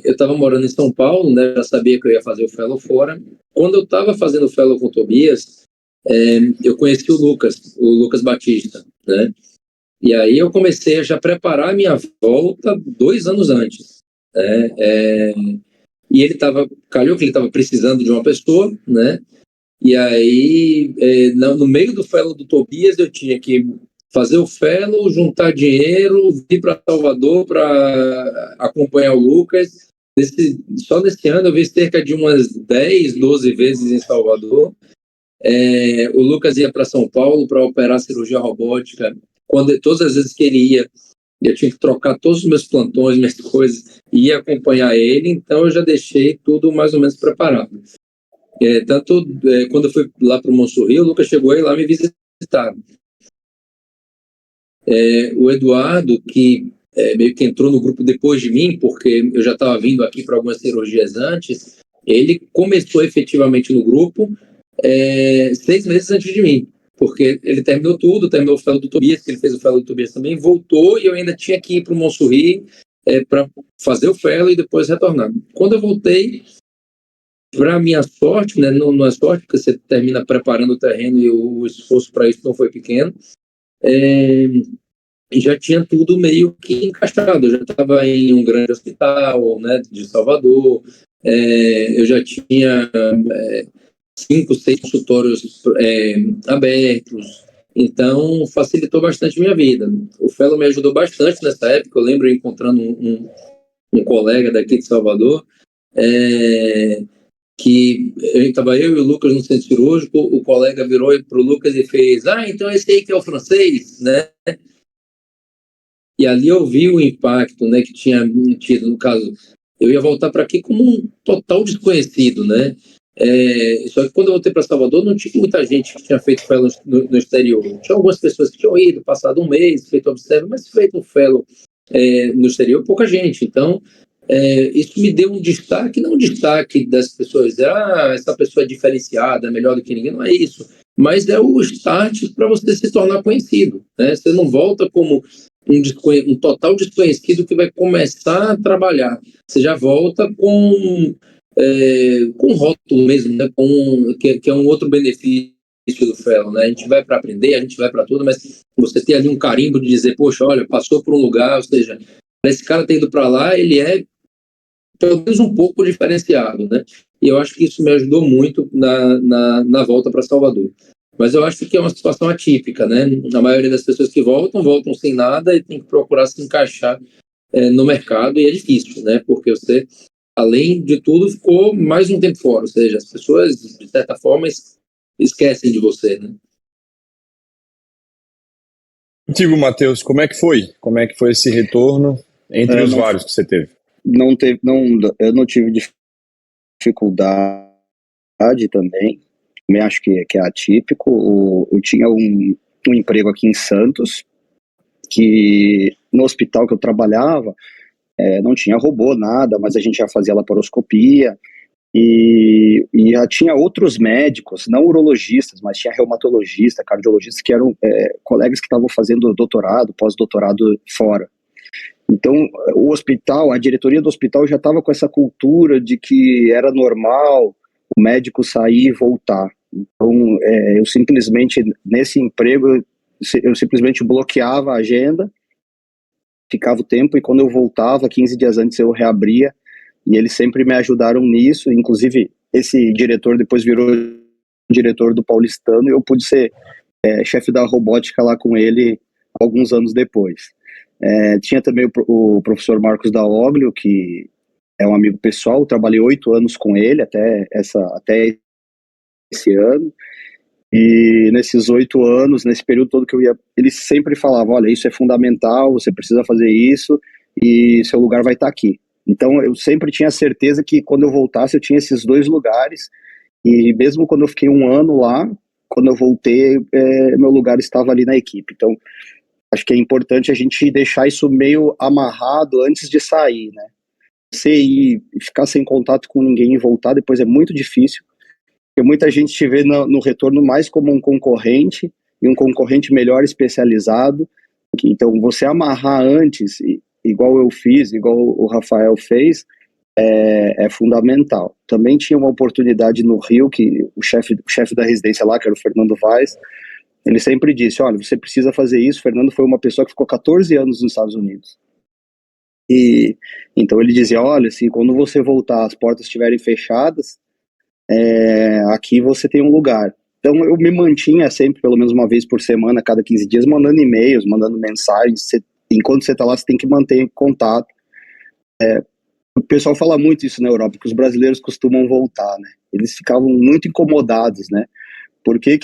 Eu estava morando em São Paulo, né? Já sabia que eu ia fazer o fellow fora. Quando eu estava fazendo o fellow com o Tobias, eu conheci o Lucas Batista, né? E aí eu comecei a já preparar a minha volta 2 anos antes, né? E calhou que ele estava precisando de uma pessoa, né? E aí, no meio do fellow do Tobias, eu tinha que fazer o fellow, juntar dinheiro, vir para Salvador para acompanhar o Lucas. Só nesse ano eu vi cerca de umas 10, 12 vezes em Salvador. O Lucas ia para São Paulo para operar cirurgia robótica. Todas as vezes que ele ia, eu tinha que trocar todos os meus plantões, minhas coisas, e ia acompanhar ele, então eu já deixei tudo mais ou menos preparado. Quando eu fui lá para o Monsorrio, o Lucas chegou aí lá me visitar. O Eduardo, que meio que entrou no grupo depois de mim, porque eu já estava vindo aqui para algumas cirurgias antes, Ele começou efetivamente no grupo 6 meses antes de mim, porque ele terminou tudo, terminou o fellow do Tobias, que ele fez o fellow do Tobias também, voltou e eu ainda tinha que ir para o Montsouris para fazer o fellow e depois retornar. Quando eu voltei, para minha sorte, né, não é sorte, porque você termina preparando o terreno e o esforço para isso não foi pequeno, já tinha tudo meio que encaixado. Eu já estava em um grande hospital, né, de Salvador, eu já tinha 5, 6 consultórios abertos, então facilitou bastante minha vida. O fellow me ajudou bastante nessa época. Eu lembro encontrando um colega daqui de Salvador, que estava eu e o Lucas no centro cirúrgico. O colega virou para o Lucas e fez: então esse aí que é o francês, né? E ali eu vi o impacto, né, que tinha tido. No caso, eu ia voltar para aqui como um total desconhecido, né? Só que quando eu voltei para Salvador, não tinha muita gente que tinha feito fellow no exterior. Tinha algumas pessoas que tinham ido, passado um mês, feito observa, mas feito um fellow no exterior, pouca gente. Então, isso me deu um destaque, não um destaque das pessoas dizer, essa pessoa é diferenciada, é melhor do que ninguém, não é isso. Mas é o start para você se tornar conhecido, né? Você não volta como um total desconhecido que vai começar a trabalhar. Você já volta com rótulo mesmo, né? Que é um outro benefício do fellow, né? A gente vai para aprender, a gente vai para tudo, mas você tem ali um carimbo de dizer, poxa, olha, passou por um lugar, ou seja, esse cara ter ido para lá, ele é pelo menos um pouco diferenciado, né? E eu acho que isso me ajudou muito na volta para Salvador. Mas eu acho que é uma situação atípica, né? A maioria das pessoas que voltam sem nada e tem que procurar se encaixar no mercado, e é difícil, né? Porque você, além de tudo, ficou mais um tempo fora, ou seja, as pessoas, de certa forma, esquecem de você, né? Contigo, Matheus, como é que foi? Como é que foi esse retorno entre os vários que você teve? Eu não tive dificuldade também. Também acho que é atípico. Eu tinha um emprego aqui em Santos, que no hospital que eu trabalhava não tinha robô, nada, mas a gente já fazia laparoscopia e já tinha outros médicos, não urologistas, mas tinha reumatologista, cardiologistas, que eram colegas que estavam fazendo doutorado, pós-doutorado fora. Então, o hospital, a diretoria do hospital já estava com essa cultura de que era normal o médico sair e voltar. Então, eu simplesmente, nesse emprego, eu simplesmente bloqueava a agenda, ficava o tempo, e quando eu voltava, 15 dias antes eu reabria, e eles sempre me ajudaram nisso. Inclusive, esse diretor depois virou diretor do Paulistano, e eu pude ser chefe da robótica lá com ele alguns anos depois. Tinha também o professor Marcos Daoglio, que é um amigo pessoal. Eu trabalhei 8 anos com ele até esse ano, e nesses 8 anos, nesse período todo que eu ia, ele sempre falava: olha, isso é fundamental, você precisa fazer isso, e seu lugar vai estar aqui. Então eu sempre tinha certeza que quando eu voltasse eu tinha esses 2 lugares, e mesmo quando eu fiquei 1 ano lá, quando eu voltei, meu lugar estava ali na equipe. Então acho que é importante a gente deixar isso meio amarrado antes de sair, né? Você ir, ficar sem contato com ninguém e voltar depois é muito difícil, porque muita gente te vê no retorno mais como um concorrente, e um concorrente melhor especializado. Então, você amarrar antes, igual eu fiz, igual o Rafael fez, é fundamental. Também tinha uma oportunidade no Rio, que o chefe da residência lá, que era o Fernando Vaz, ele sempre disse: olha, você precisa fazer isso. O Fernando foi uma pessoa que ficou 14 anos nos Estados Unidos. E então ele dizia: olha, assim, quando você voltar, as portas estiverem fechadas, aqui você tem um lugar. Então eu me mantinha sempre, pelo menos uma vez por semana, cada 15 dias, mandando e-mails, mandando mensagens. Enquanto você está lá, você tem que manter contato. O pessoal fala muito isso na Europa, que os brasileiros costumam voltar, né? Eles ficavam muito incomodados, né? Por que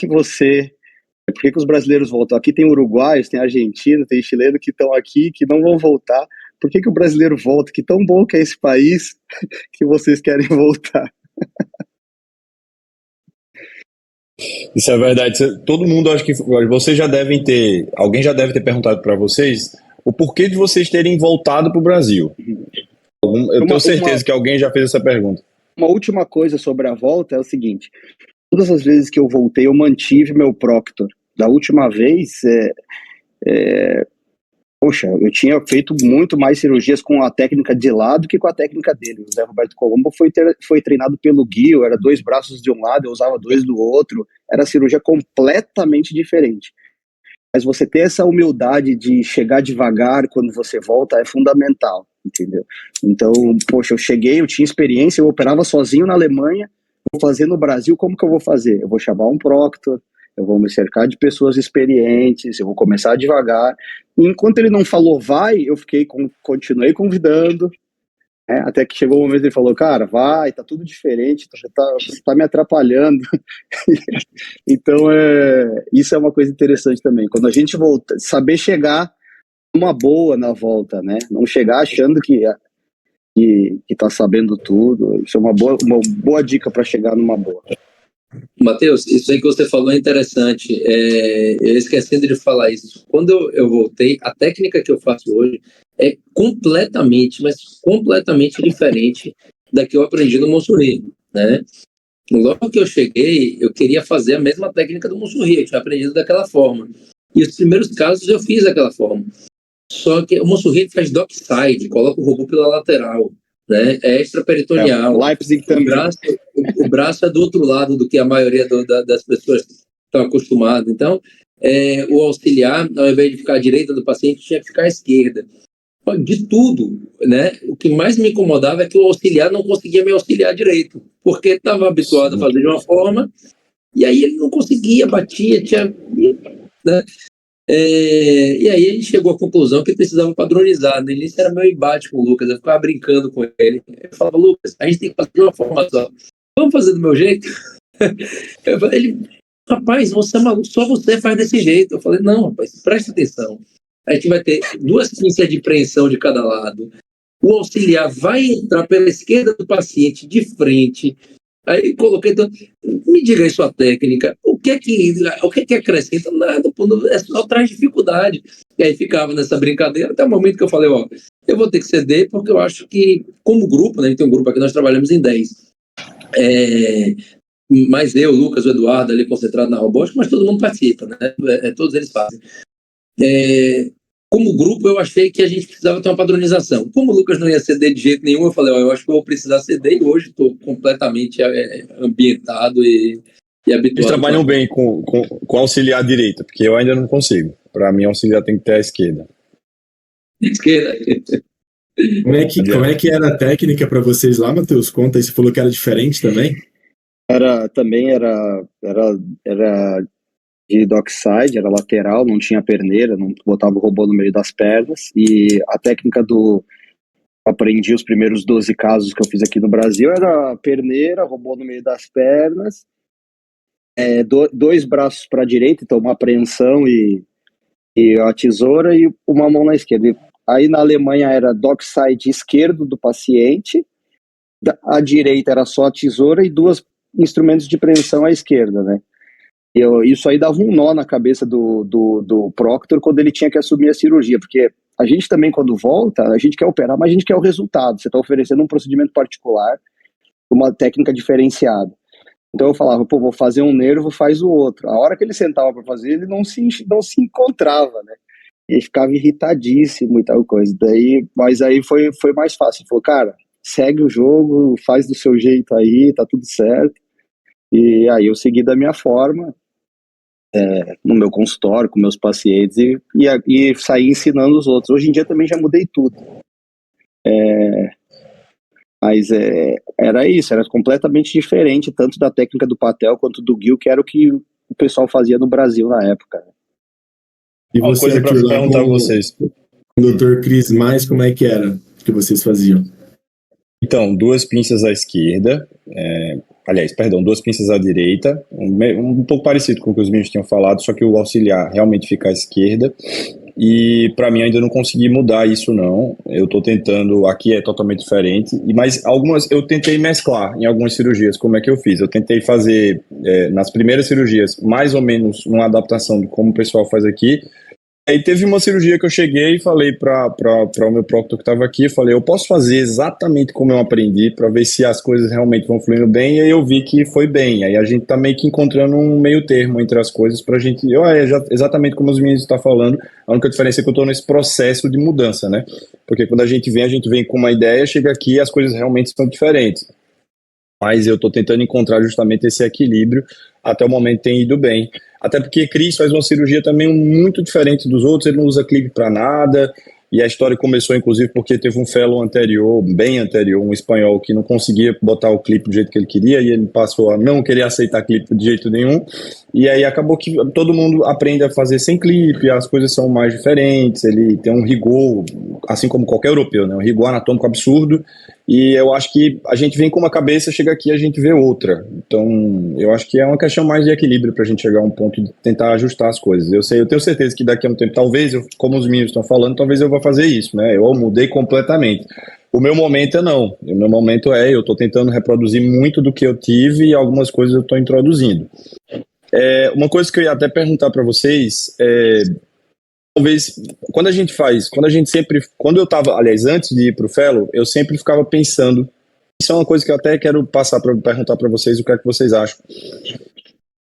os brasileiros voltam? Aqui tem uruguaios, tem argentinos, tem chilenos que estão aqui, que não vão voltar. Por que o brasileiro volta? Que tão bom que é esse país que vocês querem voltar? Isso é verdade. Todo mundo, acho que vocês já devem ter, alguém já deve ter perguntado para vocês o porquê de vocês terem voltado para o Brasil. Eu tenho certeza que alguém já fez essa pergunta. uma última coisa sobre a volta é o seguinte: todas as vezes que eu voltei, eu mantive meu Proctor. Da última vez, poxa, eu tinha feito muito mais cirurgias com a técnica de lado que com a técnica dele. O Zé Roberto Colombo foi treinado pelo Guio, era 2 braços de um lado, eu usava 2 do outro, era cirurgia completamente diferente. Mas você ter essa humildade de chegar devagar quando você volta é fundamental, entendeu? Então, poxa, eu tinha experiência, eu operava sozinho na Alemanha, vou fazer no Brasil, como que eu vou fazer? Eu vou chamar um proctor, eu vou me cercar de pessoas experientes, eu vou começar devagar. E enquanto ele não falou vai, eu continuei convidando, né, até que chegou o momento que ele falou, cara, vai, tá tudo diferente, você tá me atrapalhando. Então, isso é uma coisa interessante também. Quando a gente volta, saber chegar numa boa na volta, né? Não chegar achando que tá sabendo tudo. Isso é uma boa dica para chegar numa boa. Matheus, isso aí que você falou é interessante. Eu esquecendo de falar isso. Quando eu voltei, a técnica que eu faço hoje é completamente, mas completamente diferente da que eu aprendi no Monsurri, né? Logo que eu cheguei, eu queria fazer a mesma técnica do Monsurri, eu tinha aprendido daquela forma. E os primeiros casos eu fiz daquela forma. Só que o Monsurri faz dockside, coloca o robô pela lateral, né? É extraperitoneal. Leipzig também. O braço é do outro lado do que a maioria das pessoas estão acostumadas. Então, o auxiliar, ao invés de ficar à direita do paciente, tinha que ficar à esquerda. De tudo, né? O que mais me incomodava é que o auxiliar não conseguia me auxiliar direito, porque estava habituado a fazer de uma forma, e aí ele não conseguia, batia, né? E aí a gente chegou à conclusão que precisava padronizar. No início era meu embate com o Lucas, eu ficava brincando com ele. Eu falava, Lucas, a gente tem que fazer de uma forma só. Vamos fazer do meu jeito? Ele, rapaz, você é maluco, só você faz desse jeito. Eu falei, não, rapaz, presta atenção. A gente vai ter 2 pinças de preensão de cada lado. O auxiliar vai entrar pela esquerda do paciente de frente. Aí coloquei, então, me diga aí sua técnica, o que é que acrescenta? Nada, pô, só traz dificuldade. E aí ficava nessa brincadeira até o momento que eu falei, eu vou ter que ceder porque eu acho que, como grupo, né, a gente tem um grupo aqui, nós trabalhamos em 10. Mas eu, o Lucas, o Eduardo ali concentrado na robótica, mas todo mundo participa, né? Todos eles fazem. Como grupo, eu achei que a gente precisava ter uma padronização. Como o Lucas não ia ceder de jeito nenhum, eu falei, eu acho que eu vou precisar ceder, e hoje estou completamente ambientado e habituado. Eles trabalham bem com auxiliar direita, porque eu ainda não consigo. Para mim, auxiliar tem que ter a esquerda. Esquerda. Como é que era a técnica para vocês lá, Matheus? Conta aí, você falou que era diferente também? Era de dockside, era lateral, não tinha perneira, não botava o robô no meio das pernas, e a técnica aprendi os primeiros 12 casos que eu fiz aqui no Brasil, era perneira, robô no meio das pernas, 2 braços para a direita, então uma apreensão e a tesoura, e uma mão na esquerda. Aí na Alemanha era dockside esquerdo do paciente, à direita era só a tesoura e 2 instrumentos de preensão à esquerda, né? Isso aí dava um nó na cabeça do Proctor quando ele tinha que assumir a cirurgia, porque a gente também, quando volta, a gente quer operar, mas a gente quer o resultado. Você está oferecendo um procedimento particular, uma técnica diferenciada. Então eu falava, vou fazer um nervo, faz o outro. A hora que ele sentava para fazer, ele não se encontrava, né? Ele ficava irritadíssimo e tal coisa. Mas aí foi mais fácil. Ele falou, cara, segue o jogo, faz do seu jeito aí, tá tudo certo. E aí eu segui da minha forma, no meu consultório, com meus pacientes, e saí ensinando os outros. Hoje em dia também já mudei tudo. Mas era isso, era completamente diferente, tanto da técnica do Patel quanto do Guio, que era o que o pessoal fazia no Brasil na época. E você, coisa para perguntar a vocês. O Dr. Cris Mais, como é que era que vocês faziam? Então, 2 pinças à esquerda, 2 pinças à direita, um pouco parecido com o que os meninos tinham falado, só que o auxiliar realmente fica à esquerda, e para mim ainda não consegui mudar isso não, eu estou tentando, aqui é totalmente diferente, mas algumas eu tentei mesclar em algumas cirurgias. Como é que eu fiz? Eu tentei fazer, nas primeiras cirurgias, mais ou menos uma adaptação de como o pessoal faz aqui, Aí teve uma cirurgia que eu cheguei e falei para o meu proctor que estava aqui, eu falei, eu posso fazer exatamente como eu aprendi para ver se as coisas realmente vão fluindo bem, e aí eu vi que foi bem. Aí a gente tá meio que encontrando um meio termo entre as coisas pra gente, exatamente como os meninos estão falando, a única diferença é que eu tô nesse processo de mudança, né? Porque quando a gente vem com uma ideia, chega aqui e as coisas realmente são diferentes. Mas eu estou tentando encontrar justamente esse equilíbrio, até o momento tem ido bem. Até porque Cris faz uma cirurgia também muito diferente dos outros, ele não usa clipe para nada, e a história começou inclusive porque teve um fellow anterior, bem anterior, um espanhol que não conseguia botar o clipe do jeito que ele queria, e ele passou a não querer aceitar clipe de jeito nenhum, e aí acabou que todo mundo aprende a fazer sem clipe, as coisas são mais diferentes, ele tem um rigor, assim como qualquer europeu, né, um rigor anatômico absurdo, e eu acho que a gente vem com uma cabeça, chega aqui a gente vê outra. Então, eu acho que é uma questão mais de equilíbrio para a gente chegar a um ponto de tentar ajustar as coisas. Eu tenho certeza que daqui a um tempo, talvez, como os meninos estão falando, talvez eu vá fazer isso, né? Eu mudei completamente. O meu momento é não. O meu momento é, eu estou tentando reproduzir muito do que eu tive e algumas coisas eu estou introduzindo. Uma coisa que eu ia até perguntar para vocês talvez, quando eu estava, aliás, antes de ir para o Fellow, eu sempre ficava pensando, isso é uma coisa que eu até quero passar para perguntar para vocês o que é que vocês acham. Eu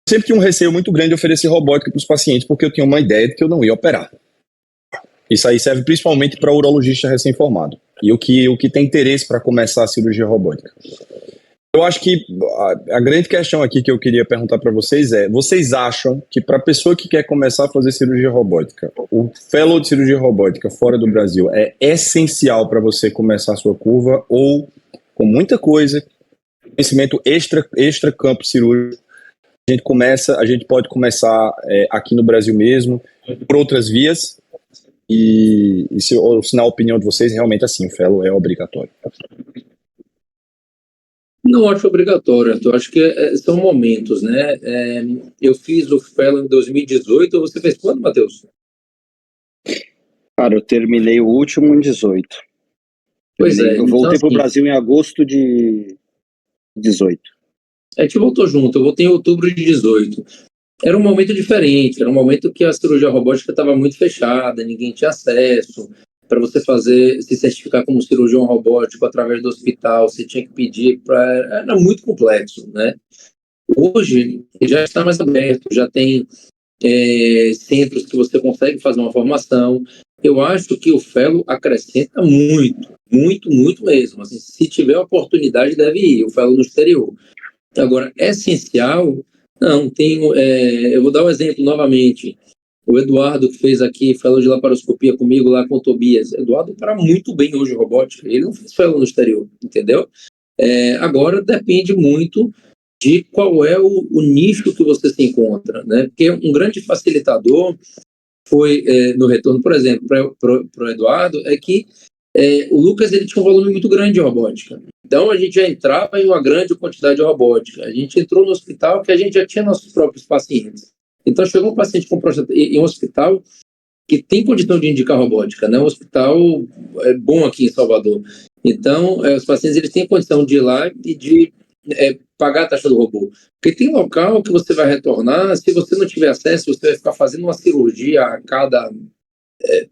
sempre tinha um receio muito grande de oferecer robótica para os pacientes, porque eu tinha uma ideia de que eu não ia operar. Isso aí serve principalmente para urologista recém-formado, e o que tem interesse para começar a cirurgia robótica. Eu acho que a grande questão aqui que eu queria perguntar para vocês é, vocês acham que para a pessoa que quer começar a fazer cirurgia robótica, o fellow de cirurgia robótica fora do Brasil é essencial para você começar a sua curva, ou com muita coisa, conhecimento extra campo cirúrgico, a gente pode começar aqui no Brasil mesmo, por outras vias, e se na opinião de vocês, realmente assim, o fellow é obrigatório? Não acho obrigatório, eu acho que são momentos, né? Eu fiz o fellow em 2018, você fez quando, Matheus? Cara, eu terminei o último em 18. Pois é. Eu voltei então, pro Brasil em agosto de 18. A gente voltou junto, eu voltei em outubro de 18. Era um momento diferente, era um momento que a cirurgia robótica estava muito fechada, ninguém tinha acesso. Para você se certificar como cirurgião robótico através do hospital, você tinha que pedir era muito complexo, né? Hoje já está mais aberto, já tem centros que você consegue fazer uma formação. Eu acho que o fellow acrescenta muito, muito, muito mesmo. Assim, se tiver oportunidade, deve ir, o fellow no exterior. Agora, essencial, não, eu vou dar um exemplo novamente. O Eduardo, que fez aqui fellow de laparoscopia comigo lá com o Tobias. Eduardo para muito bem hoje robótica, ele não fez fellow no exterior, entendeu? Agora depende muito de qual é o nicho que você se encontra, né? Porque um grande facilitador foi, no retorno, por exemplo, para o Eduardo, é que o Lucas ele tinha um volume muito grande de robótica. Então a gente já entrava em uma grande quantidade de robótica. A gente entrou no hospital que a gente já tinha nossos próprios pacientes. Então chegou um paciente com próstata em um hospital que tem condição de indicar robótica, né? Um hospital bom aqui em Salvador. Então os pacientes eles têm condição de ir lá e de pagar a taxa do robô. Porque tem local que você vai retornar, se você não tiver acesso, você vai ficar fazendo uma cirurgia a cada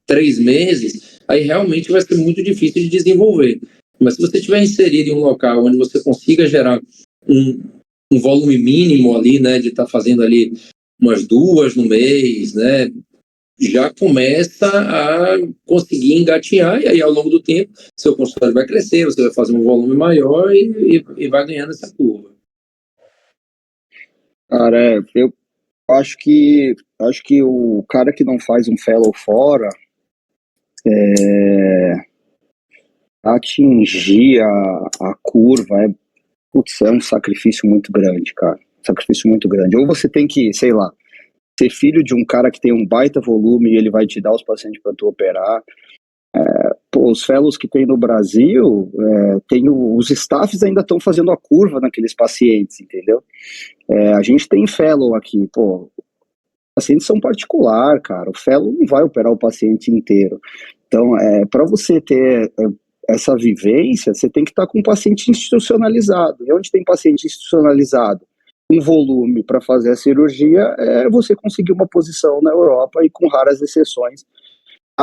3 meses, aí realmente vai ser muito difícil de desenvolver. Mas se você estiver inserido em um local onde você consiga gerar um volume mínimo ali, né, de estar fazendo ali umas 2 no mês, né, já começa a conseguir engatinhar, e aí ao longo do tempo, seu consultório vai crescer, você vai fazer um volume maior e vai ganhando essa curva. Cara, eu acho que o cara que não faz um fellow fora atingir a curva é um sacrifício muito grande, cara. Sacrifício muito grande. Ou você tem que, sei lá, ser filho de um cara que tem um baita volume e ele vai te dar os pacientes para tu operar. Os fellows que tem no Brasil, os staffs ainda estão fazendo a curva naqueles pacientes, entendeu? A gente tem fellow aqui, os pacientes são particular, cara. O fellow não vai operar o paciente inteiro. Então, para você ter essa vivência, você tem que estar com um paciente institucionalizado. E onde tem paciente institucionalizado? um volume para fazer a cirurgia, é você conseguir uma posição na Europa e com raras exceções.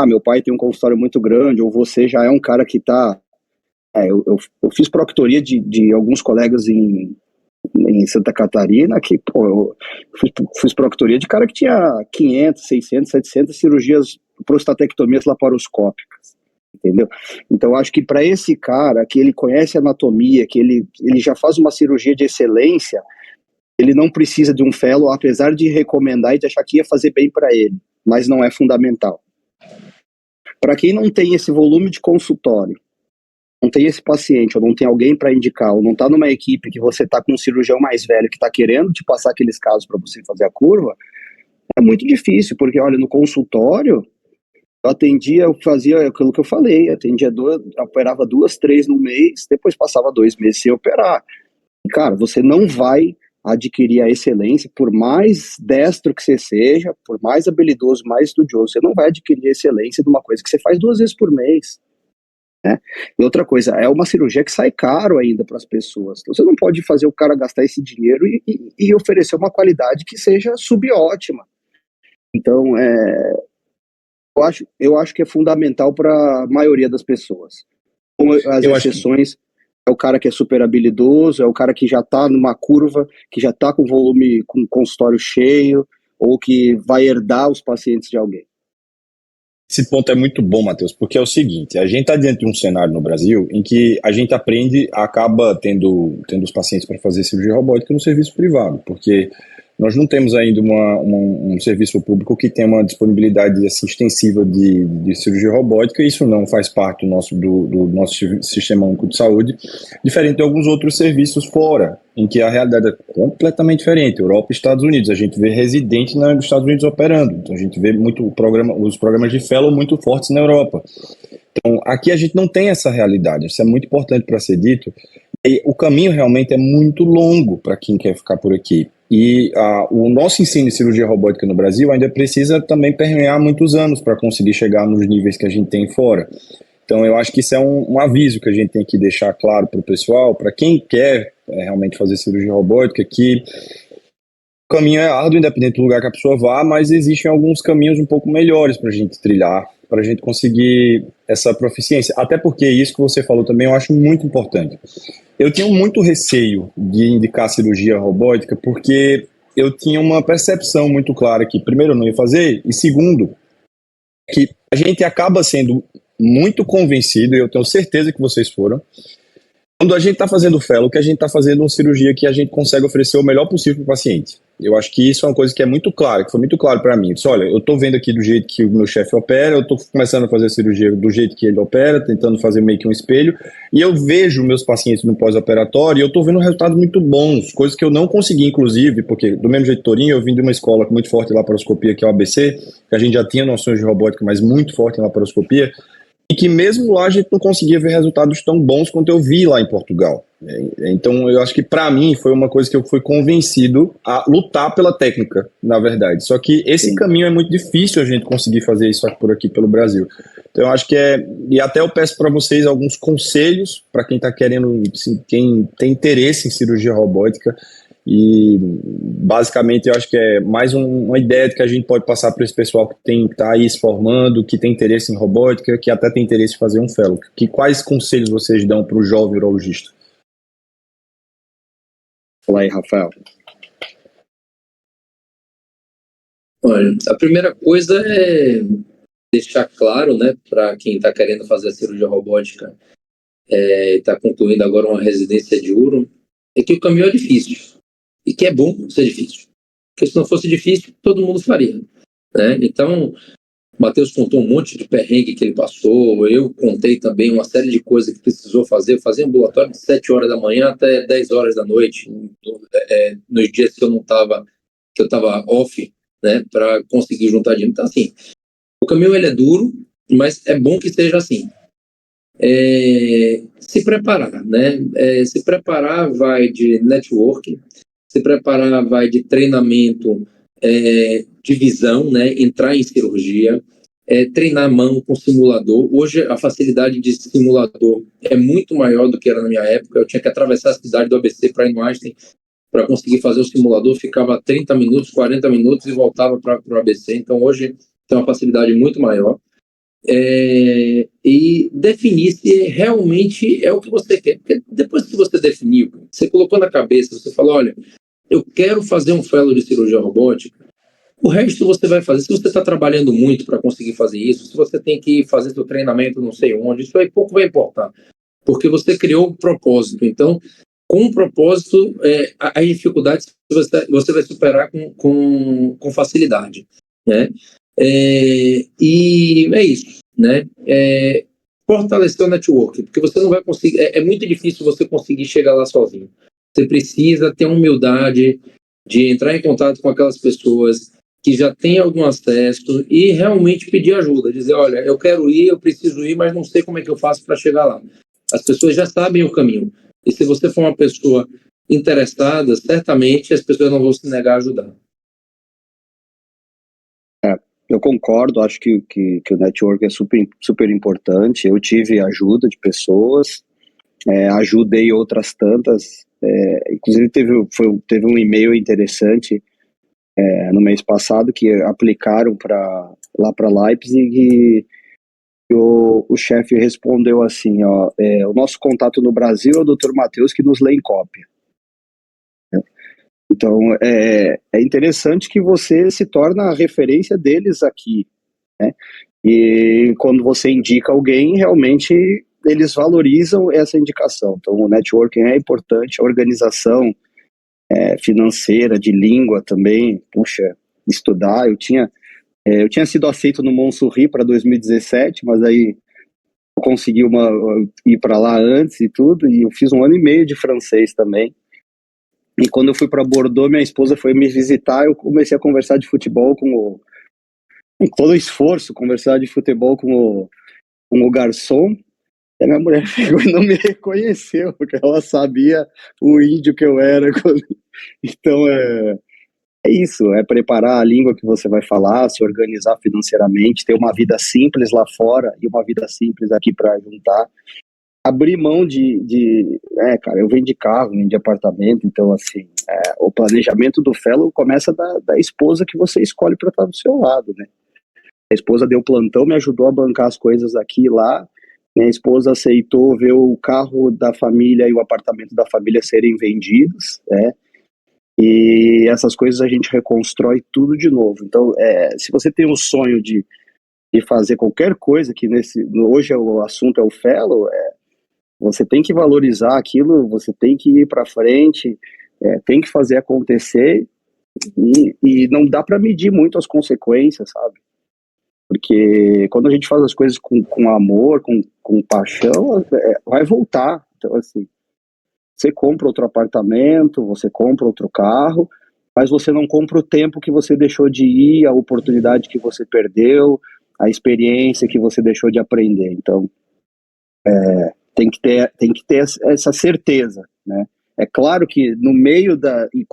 Meu pai tem um consultório muito grande, ou você já é um cara que está... eu fiz proctoria de alguns colegas em Santa Catarina, que eu fiz proctoria de cara que tinha 500, 600, 700 cirurgias prostatectomias laparoscópicas, entendeu? Então acho que para esse cara, que ele conhece anatomia, que ele já faz uma cirurgia de excelência, ele não precisa de um fellow, apesar de recomendar e de achar que ia fazer bem para ele, mas não é fundamental. Para quem não tem esse volume de consultório, não tem esse paciente, ou não tem alguém para indicar, ou não está numa equipe que você está com um cirurgião mais velho que está querendo te passar aqueles casos para você fazer a curva, é muito difícil, porque olha, no consultório, eu fazia aquilo que eu falei, operava 2, 3 no mês, depois passava 2 meses sem operar. E, cara, você não vai adquirir a excelência, por mais destro que você seja, por mais habilidoso, mais estudioso, você não vai adquirir a excelência de uma coisa que você faz 2 vezes por mês. Né? E outra coisa, é uma cirurgia que sai caro ainda para as pessoas. Então você não pode fazer o cara gastar esse dinheiro e oferecer uma qualidade que seja subótima. Então, eu acho que é fundamental para a maioria das pessoas. Com as exceções, é o cara que é super habilidoso, é o cara que já está numa curva, que já está com volume, com consultório cheio, ou que vai herdar os pacientes de alguém. Esse ponto é muito bom, Matheus, porque é o seguinte, a gente está diante de um cenário no Brasil em que a gente acaba tendo os pacientes para fazer cirurgia robótica no serviço privado, porque nós não temos ainda um serviço público que tenha uma disponibilidade assim, extensiva de cirurgia robótica, e isso não faz parte do nosso sistema único de saúde, diferente de alguns outros serviços fora, em que a realidade é completamente diferente. Europa e Estados Unidos, a gente vê residente nos Estados Unidos operando, então a gente vê muito os programas de fellow muito fortes na Europa. Então, aqui a gente não tem essa realidade, isso é muito importante para ser dito, e o caminho realmente é muito longo para quem quer ficar por aqui. E o nosso ensino de cirurgia robótica no Brasil ainda precisa também permear muitos anos para conseguir chegar nos níveis que a gente tem fora. Então eu acho que isso é um aviso que a gente tem que deixar claro para o pessoal, para quem quer realmente fazer cirurgia robótica, que o caminho é árduo, independente do lugar que a pessoa vá, mas existem alguns caminhos um pouco melhores para a gente trilhar, para a gente conseguir essa proficiência. Até porque isso que você falou também eu acho muito importante. Eu tinha muito receio de indicar cirurgia robótica porque eu tinha uma percepção muito clara que, primeiro, eu não ia fazer, e segundo, que a gente acaba sendo muito convencido, e eu tenho certeza que vocês foram, quando a gente está fazendo fellow, que a gente está fazendo uma cirurgia que a gente consegue oferecer o melhor possível para o paciente. Eu acho que isso é uma coisa que é muito clara, que foi muito claro para mim. Eu disse, olha, eu estou vendo aqui do jeito que o meu chefe opera, eu estou começando a fazer a cirurgia do jeito que ele opera, tentando fazer meio que um espelho, e eu vejo meus pacientes no pós-operatório e eu estou vendo resultados muito bons, coisas que eu não consegui, inclusive, porque do mesmo jeito Torinho, eu vim de uma escola muito forte em laparoscopia, que é o ABC, que a gente já tinha noções de robótica, mas muito forte em laparoscopia, e que mesmo lá a gente não conseguia ver resultados tão bons quanto eu vi lá em Portugal. Então eu acho que para mim foi uma coisa que eu fui convencido a lutar pela técnica, na verdade. Só que esse caminho é muito difícil a gente conseguir fazer isso por aqui pelo Brasil. Então eu acho que e até eu peço para vocês alguns conselhos para quem está querendo, assim, quem tem interesse em cirurgia robótica. E basicamente eu acho que é mais uma ideia que a gente pode passar para esse pessoal que está aí se formando, que tem interesse em robótica, que até tem interesse em fazer um fellow. Quais conselhos vocês dão para o jovem urologista? Fala aí, Rafael. Olha, a primeira coisa é deixar claro, né, para quem está querendo fazer a cirurgia robótica, está concluindo agora uma residência de uro, é que o caminho é difícil. E que é bom ser difícil. Porque se não fosse difícil, todo mundo faria. Né? Então, o Matheus contou um monte de perrengue que ele passou, eu contei também uma série de coisas que precisou fazer. Eu fazia ambulatório de 7 horas da manhã até 10 horas da noite, nos dias que eu estava off, né, para conseguir juntar dinheiro. Então, assim, o caminho ele é duro, mas é bom que seja assim. Se preparar, né? Se preparar vai de networking, se preparar vai de treinamento, de visão, né? Entrar em cirurgia, treinar a mão com simulador. Hoje a facilidade de simulador é muito maior do que era na minha época. Eu tinha que atravessar a cidade do ABC para ir no Einstein para conseguir fazer o simulador, ficava 30 minutos, 40 minutos e voltava para o ABC. Então, hoje tem uma facilidade muito maior. E definir se realmente é o que você quer. Porque depois que você definiu, você colocou na cabeça, você falou, olha, eu quero fazer um fellow de cirurgia robótica, o resto você vai fazer. Se você está trabalhando muito para conseguir fazer isso, se você tem que fazer seu treinamento não sei onde, isso aí pouco vai importar, porque você criou um propósito. Então, com um propósito, as dificuldades você vai superar com facilidade, né? E é isso, né? Fortalecer o network, porque você não vai conseguir, é muito difícil você conseguir chegar lá sozinho. Você precisa ter humildade de entrar em contato com aquelas pessoas que já têm algum acesso e realmente pedir ajuda, dizer, olha, eu quero ir, eu preciso ir, mas não sei como é que eu faço para chegar lá. As pessoas já sabem o caminho, e se você for uma pessoa interessada, certamente as pessoas não vão se negar a ajudar. Eu concordo, acho que o network é super, super importante. Eu tive ajuda de pessoas, ajudei outras tantas, inclusive teve um e-mail interessante no mês passado que aplicaram lá para Leipzig e o chefe respondeu assim, o nosso contato no Brasil é o Dr. Matheus que nos lê em cópia. Então, é interessante que você se torna a referência deles aqui, né? E quando você indica alguém, realmente eles valorizam essa indicação. Então, o networking é importante, a organização financeira, de língua também, puxa, estudar. Eu tinha sido aceito no Montsouris para 2017, mas aí eu consegui ir para lá antes e tudo, e eu fiz 1 ano e meio de francês também. E quando eu fui para Bordeaux, minha esposa foi me visitar, eu comecei a conversar de futebol com todo esforço, conversar de futebol com o garçom, e a minha mulher pegou e não me reconheceu, porque ela sabia o índio que eu era. Então, é isso, é preparar a língua que você vai falar, se organizar financeiramente, ter uma vida simples lá fora e uma vida simples aqui para juntar. Abrir mão cara, eu vendi carro, vendi apartamento, então assim, o planejamento do fellow começa da esposa que você escolhe para estar do seu lado, né? A esposa deu plantão, me ajudou a bancar as coisas aqui e lá, minha esposa aceitou ver o carro da família e o apartamento da família serem vendidos, né? E essas coisas a gente reconstrói tudo de novo. Então, se você tem um sonho de fazer qualquer coisa, que hoje o assunto é o fellow, você tem que valorizar aquilo, você tem que ir para frente, tem que fazer acontecer e não dá para medir muito as consequências, sabe? Porque quando a gente faz as coisas com amor, com paixão, vai voltar. Então, assim, você compra outro apartamento, você compra outro carro, mas você não compra o tempo que você deixou de ir, a oportunidade que você perdeu, a experiência que você deixou de aprender. Então, tem que ter essa certeza, né? É claro que no meio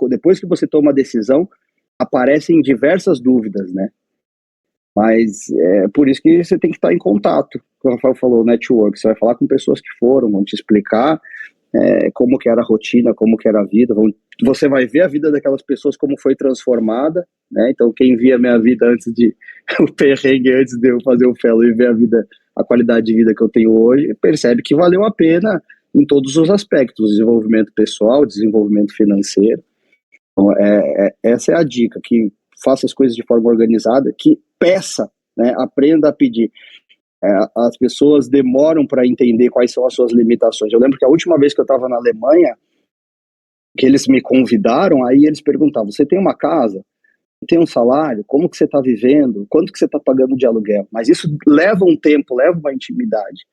depois que você toma a decisão, aparecem diversas dúvidas, né? Mas é por isso que você tem que estar em contato. Como o Rafael falou, network, você vai falar com pessoas que vão te explicar como que era a rotina, como que era a vida, você vai ver a vida daquelas pessoas como foi transformada, né? Então quem via a minha vida o perrengue antes de eu fazer o fellow e ver a qualidade de vida que eu tenho hoje, percebe que valeu a pena em todos os aspectos, desenvolvimento pessoal, desenvolvimento financeiro. Então, essa é a dica, que faça as coisas de forma organizada, que peça, né? Aprenda a pedir. As pessoas demoram para entender quais são as suas limitações. Eu lembro que a última vez que eu estava na Alemanha, que eles me convidaram, aí eles perguntavam, você tem uma casa? Você tem um salário? Como que você está vivendo? Quanto que você está pagando de aluguel? Mas isso leva um tempo, leva uma intimidade.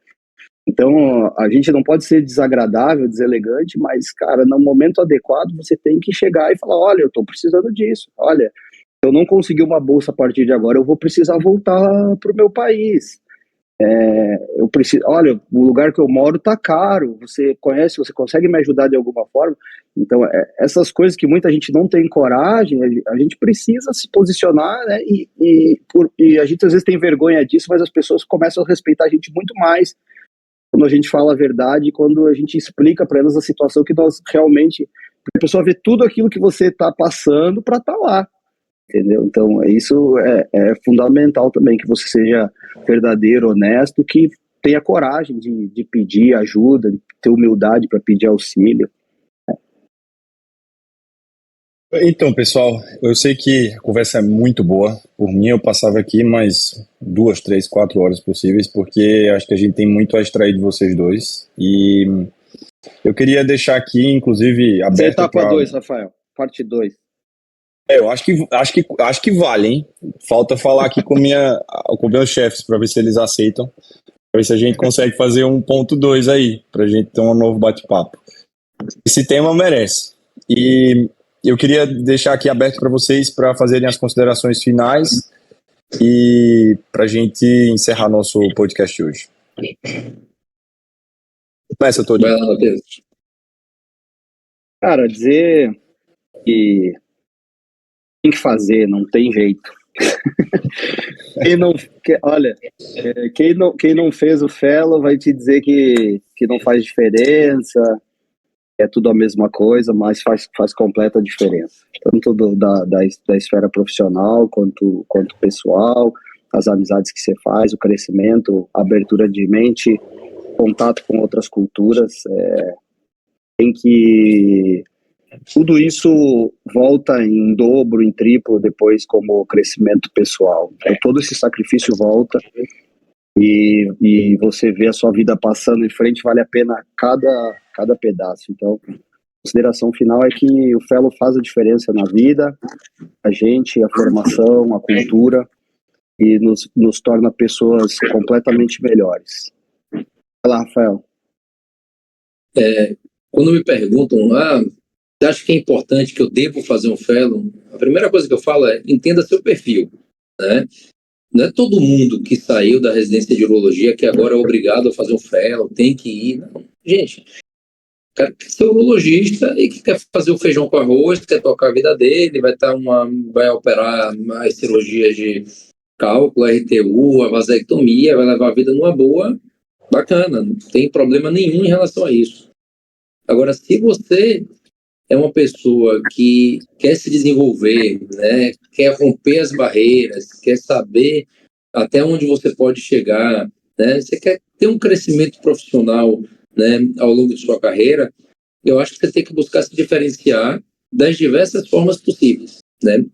Então, a gente não pode ser desagradável, deselegante, mas, cara, no momento adequado, você tem que chegar e falar, olha, eu estou precisando disso. Olha, eu não consegui uma bolsa a partir de agora, eu vou precisar voltar para o meu país. Eu preciso, olha, o lugar que eu moro tá caro, você consegue me ajudar de alguma forma? Então, essas coisas que muita gente não tem coragem, a gente precisa se posicionar, né? E a gente às vezes tem vergonha disso, mas as pessoas começam a respeitar a gente muito mais quando a gente fala a verdade, quando a gente explica para elas a situação que nós realmente Porque a pessoa vê tudo aquilo que você está passando para estar lá, entendeu? Então, isso é fundamental também, que você seja verdadeiro, honesto, que tenha coragem de pedir ajuda, de ter humildade para pedir auxílio. Então, pessoal, eu sei que a conversa é muito boa. Por mim, eu passava aqui mais 2, 3, 4 horas possíveis, porque acho que a gente tem muito a extrair de vocês dois. E eu queria deixar aqui, inclusive, Essa é a aberto etapa para... 2, Rafael. Parte 2. Eu acho que vale, hein? Falta falar aqui com meus chefes para ver se eles aceitam, para ver se a gente consegue fazer um ponto 2 aí, para a gente ter um novo bate-papo. Esse tema merece. E eu queria deixar aqui aberto para vocês para fazerem as considerações finais e para a gente encerrar nosso podcast hoje. Começa, Torinho. Vai lá, Matheus. Cara, dizer que tem que fazer, não tem jeito. Olha, quem não fez o fellow vai te dizer que não faz diferença, é tudo a mesma coisa, mas faz completa diferença. Tanto da esfera profissional quanto pessoal, as amizades que você faz, o crescimento, a abertura de mente, contato com outras culturas, tem que... Tudo isso volta em dobro, em triplo, depois como crescimento pessoal. Então, todo esse sacrifício volta e você vê a sua vida passando em frente, vale a pena cada pedaço. Então, a consideração final é que o fellow faz a diferença na vida, a gente, a formação, a cultura, e nos torna pessoas completamente melhores. Vai lá, Rafael. Quando me perguntam, você acha que é importante que eu devo fazer um fellow? A primeira coisa que eu falo é, entenda seu perfil, né? Não é todo mundo que saiu da residência de urologia que agora é obrigado a fazer um fellow, tem que ir. Não. Gente, o cara quer ser urologista e que quer fazer o feijão com arroz, quer tocar a vida dele, vai operar as cirurgias de cálculo, RTU, a vasectomia, vai levar a vida numa boa, bacana, não tem problema nenhum em relação a isso. Agora, se você é uma pessoa que quer se desenvolver, né, quer romper as barreiras, quer saber até onde você pode chegar, né, você quer ter um crescimento profissional, né, ao longo de sua carreira, eu acho que você tem que buscar se diferenciar das diversas formas possíveis, né?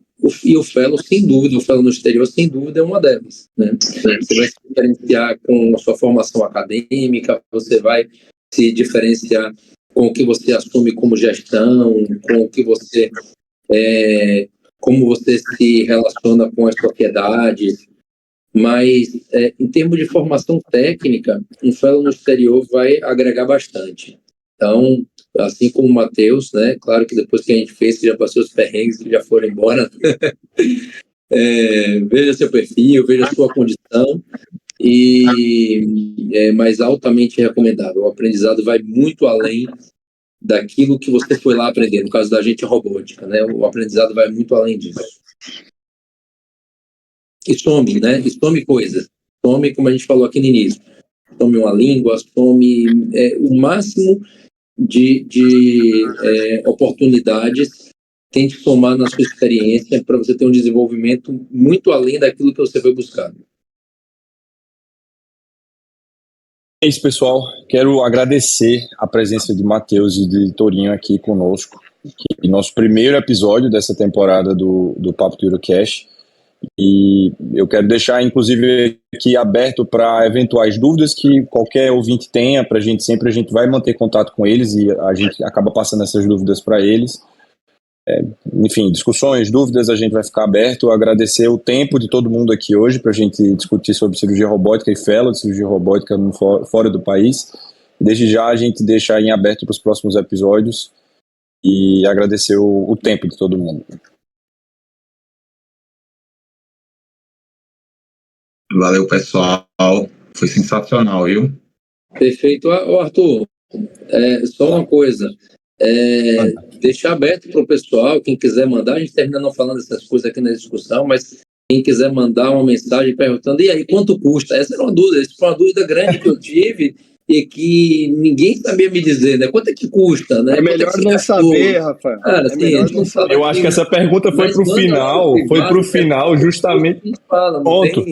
E o fellow, sem dúvida, o fellow no exterior, sem dúvida, é uma delas, né? Você vai se diferenciar com a sua formação acadêmica, você vai se diferenciar com o que você assume como gestão, com o que você como você se relaciona com as sociedades, mas em termos de formação técnica, um fellow no exterior vai agregar bastante. Então, assim como o Matheus, né, claro que depois que a gente fez, que já passou os perrengues, que já foram embora, veja seu perfil, veja sua condição, e é mais altamente recomendável. O aprendizado vai muito além daquilo que você foi lá aprender. No caso da gente, robótica, né? O aprendizado vai muito além disso. E some, né? E some coisas. Some, como a gente falou aqui no início. Some uma língua, some o máximo de oportunidades. Tente somar na sua experiência para você ter um desenvolvimento muito além daquilo que você foi buscar. É isso, pessoal. Quero agradecer a presença de Matheus e de Torinho aqui conosco. Nosso primeiro episódio dessa temporada do Papo de Urocast. E eu quero deixar, inclusive, aqui aberto para eventuais dúvidas que qualquer ouvinte tenha. Para a gente sempre, a gente vai manter contato com eles e a gente acaba passando essas dúvidas para eles. Enfim, discussões, dúvidas, a gente vai ficar aberto. Agradecer o tempo de todo mundo aqui hoje para a gente discutir sobre cirurgia robótica e fellow de cirurgia robótica fora do país. Desde já a gente deixa em aberto para os próximos episódios e agradecer o tempo de todo mundo. Valeu, pessoal. Foi sensacional, viu? Perfeito. Arthur, só uma coisa. Deixar aberto para o pessoal, quem quiser mandar, a gente termina não falando essas coisas aqui na discussão, mas quem quiser mandar uma mensagem perguntando, e aí, quanto custa? Essa era uma dúvida, essa foi uma dúvida grande que eu tive, e que ninguém sabia me dizer, né? Quanto é que custa, né? É melhor não saber, Rafael. Cara, É melhor não saber. Eu acho que essa pergunta foi pro final, justamente. Ponto.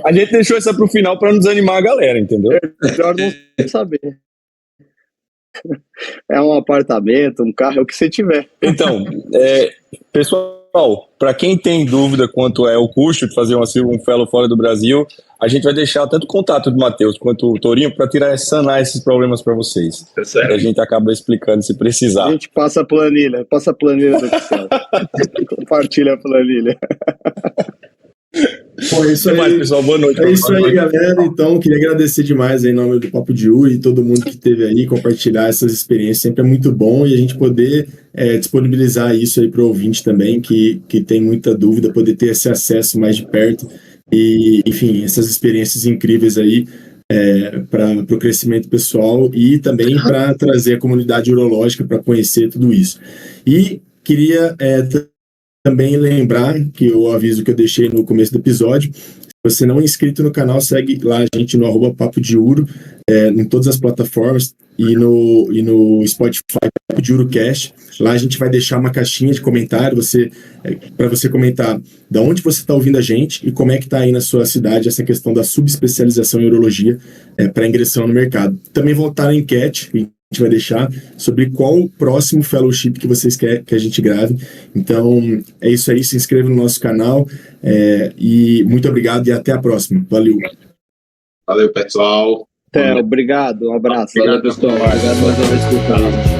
A gente deixou essa pro final para não desanimar a galera, entendeu? É melhor não saber. É um apartamento, um carro, é o que você tiver. Então, pessoal, para quem tem dúvida quanto é o custo de fazer um fellow fora do Brasil, a gente vai deixar tanto o contato do Matheus quanto o Torinho para sanar esses problemas para vocês. E a gente acaba explicando se precisar. A gente passa a planilha do Excel. Compartilha a planilha. Bom, é isso aí, mais, pessoal. Boa noite. É isso aí, galera. Então, queria agradecer demais em nome do Papo de Uri e todo mundo que esteve aí, compartilhar essas experiências. Sempre é muito bom e a gente poder disponibilizar isso aí para o ouvinte também, que tem muita dúvida, poder ter esse acesso mais de perto e, enfim, essas experiências incríveis aí para o crescimento pessoal e também para trazer a comunidade urológica para conhecer tudo isso. E queria também lembrar que o aviso que eu deixei no começo do episódio, se você não é inscrito no canal, segue lá a gente no @Papo de Uro, em todas as plataformas e no Spotify, Papo de Urocast. Lá a gente vai deixar uma caixinha de comentário para você comentar de onde você está ouvindo a gente e como é que está aí na sua cidade essa questão da subespecialização em urologia para ingressão no mercado. Também vou voltar na enquete, a gente vai deixar sobre qual o próximo fellowship que vocês querem que a gente grave. Então, é isso aí. Se inscreva no nosso canal. E muito obrigado e até a próxima. Valeu. Valeu, pessoal. Obrigado. Um abraço. Valeu, pessoal. Obrigado mais uma vez por estar.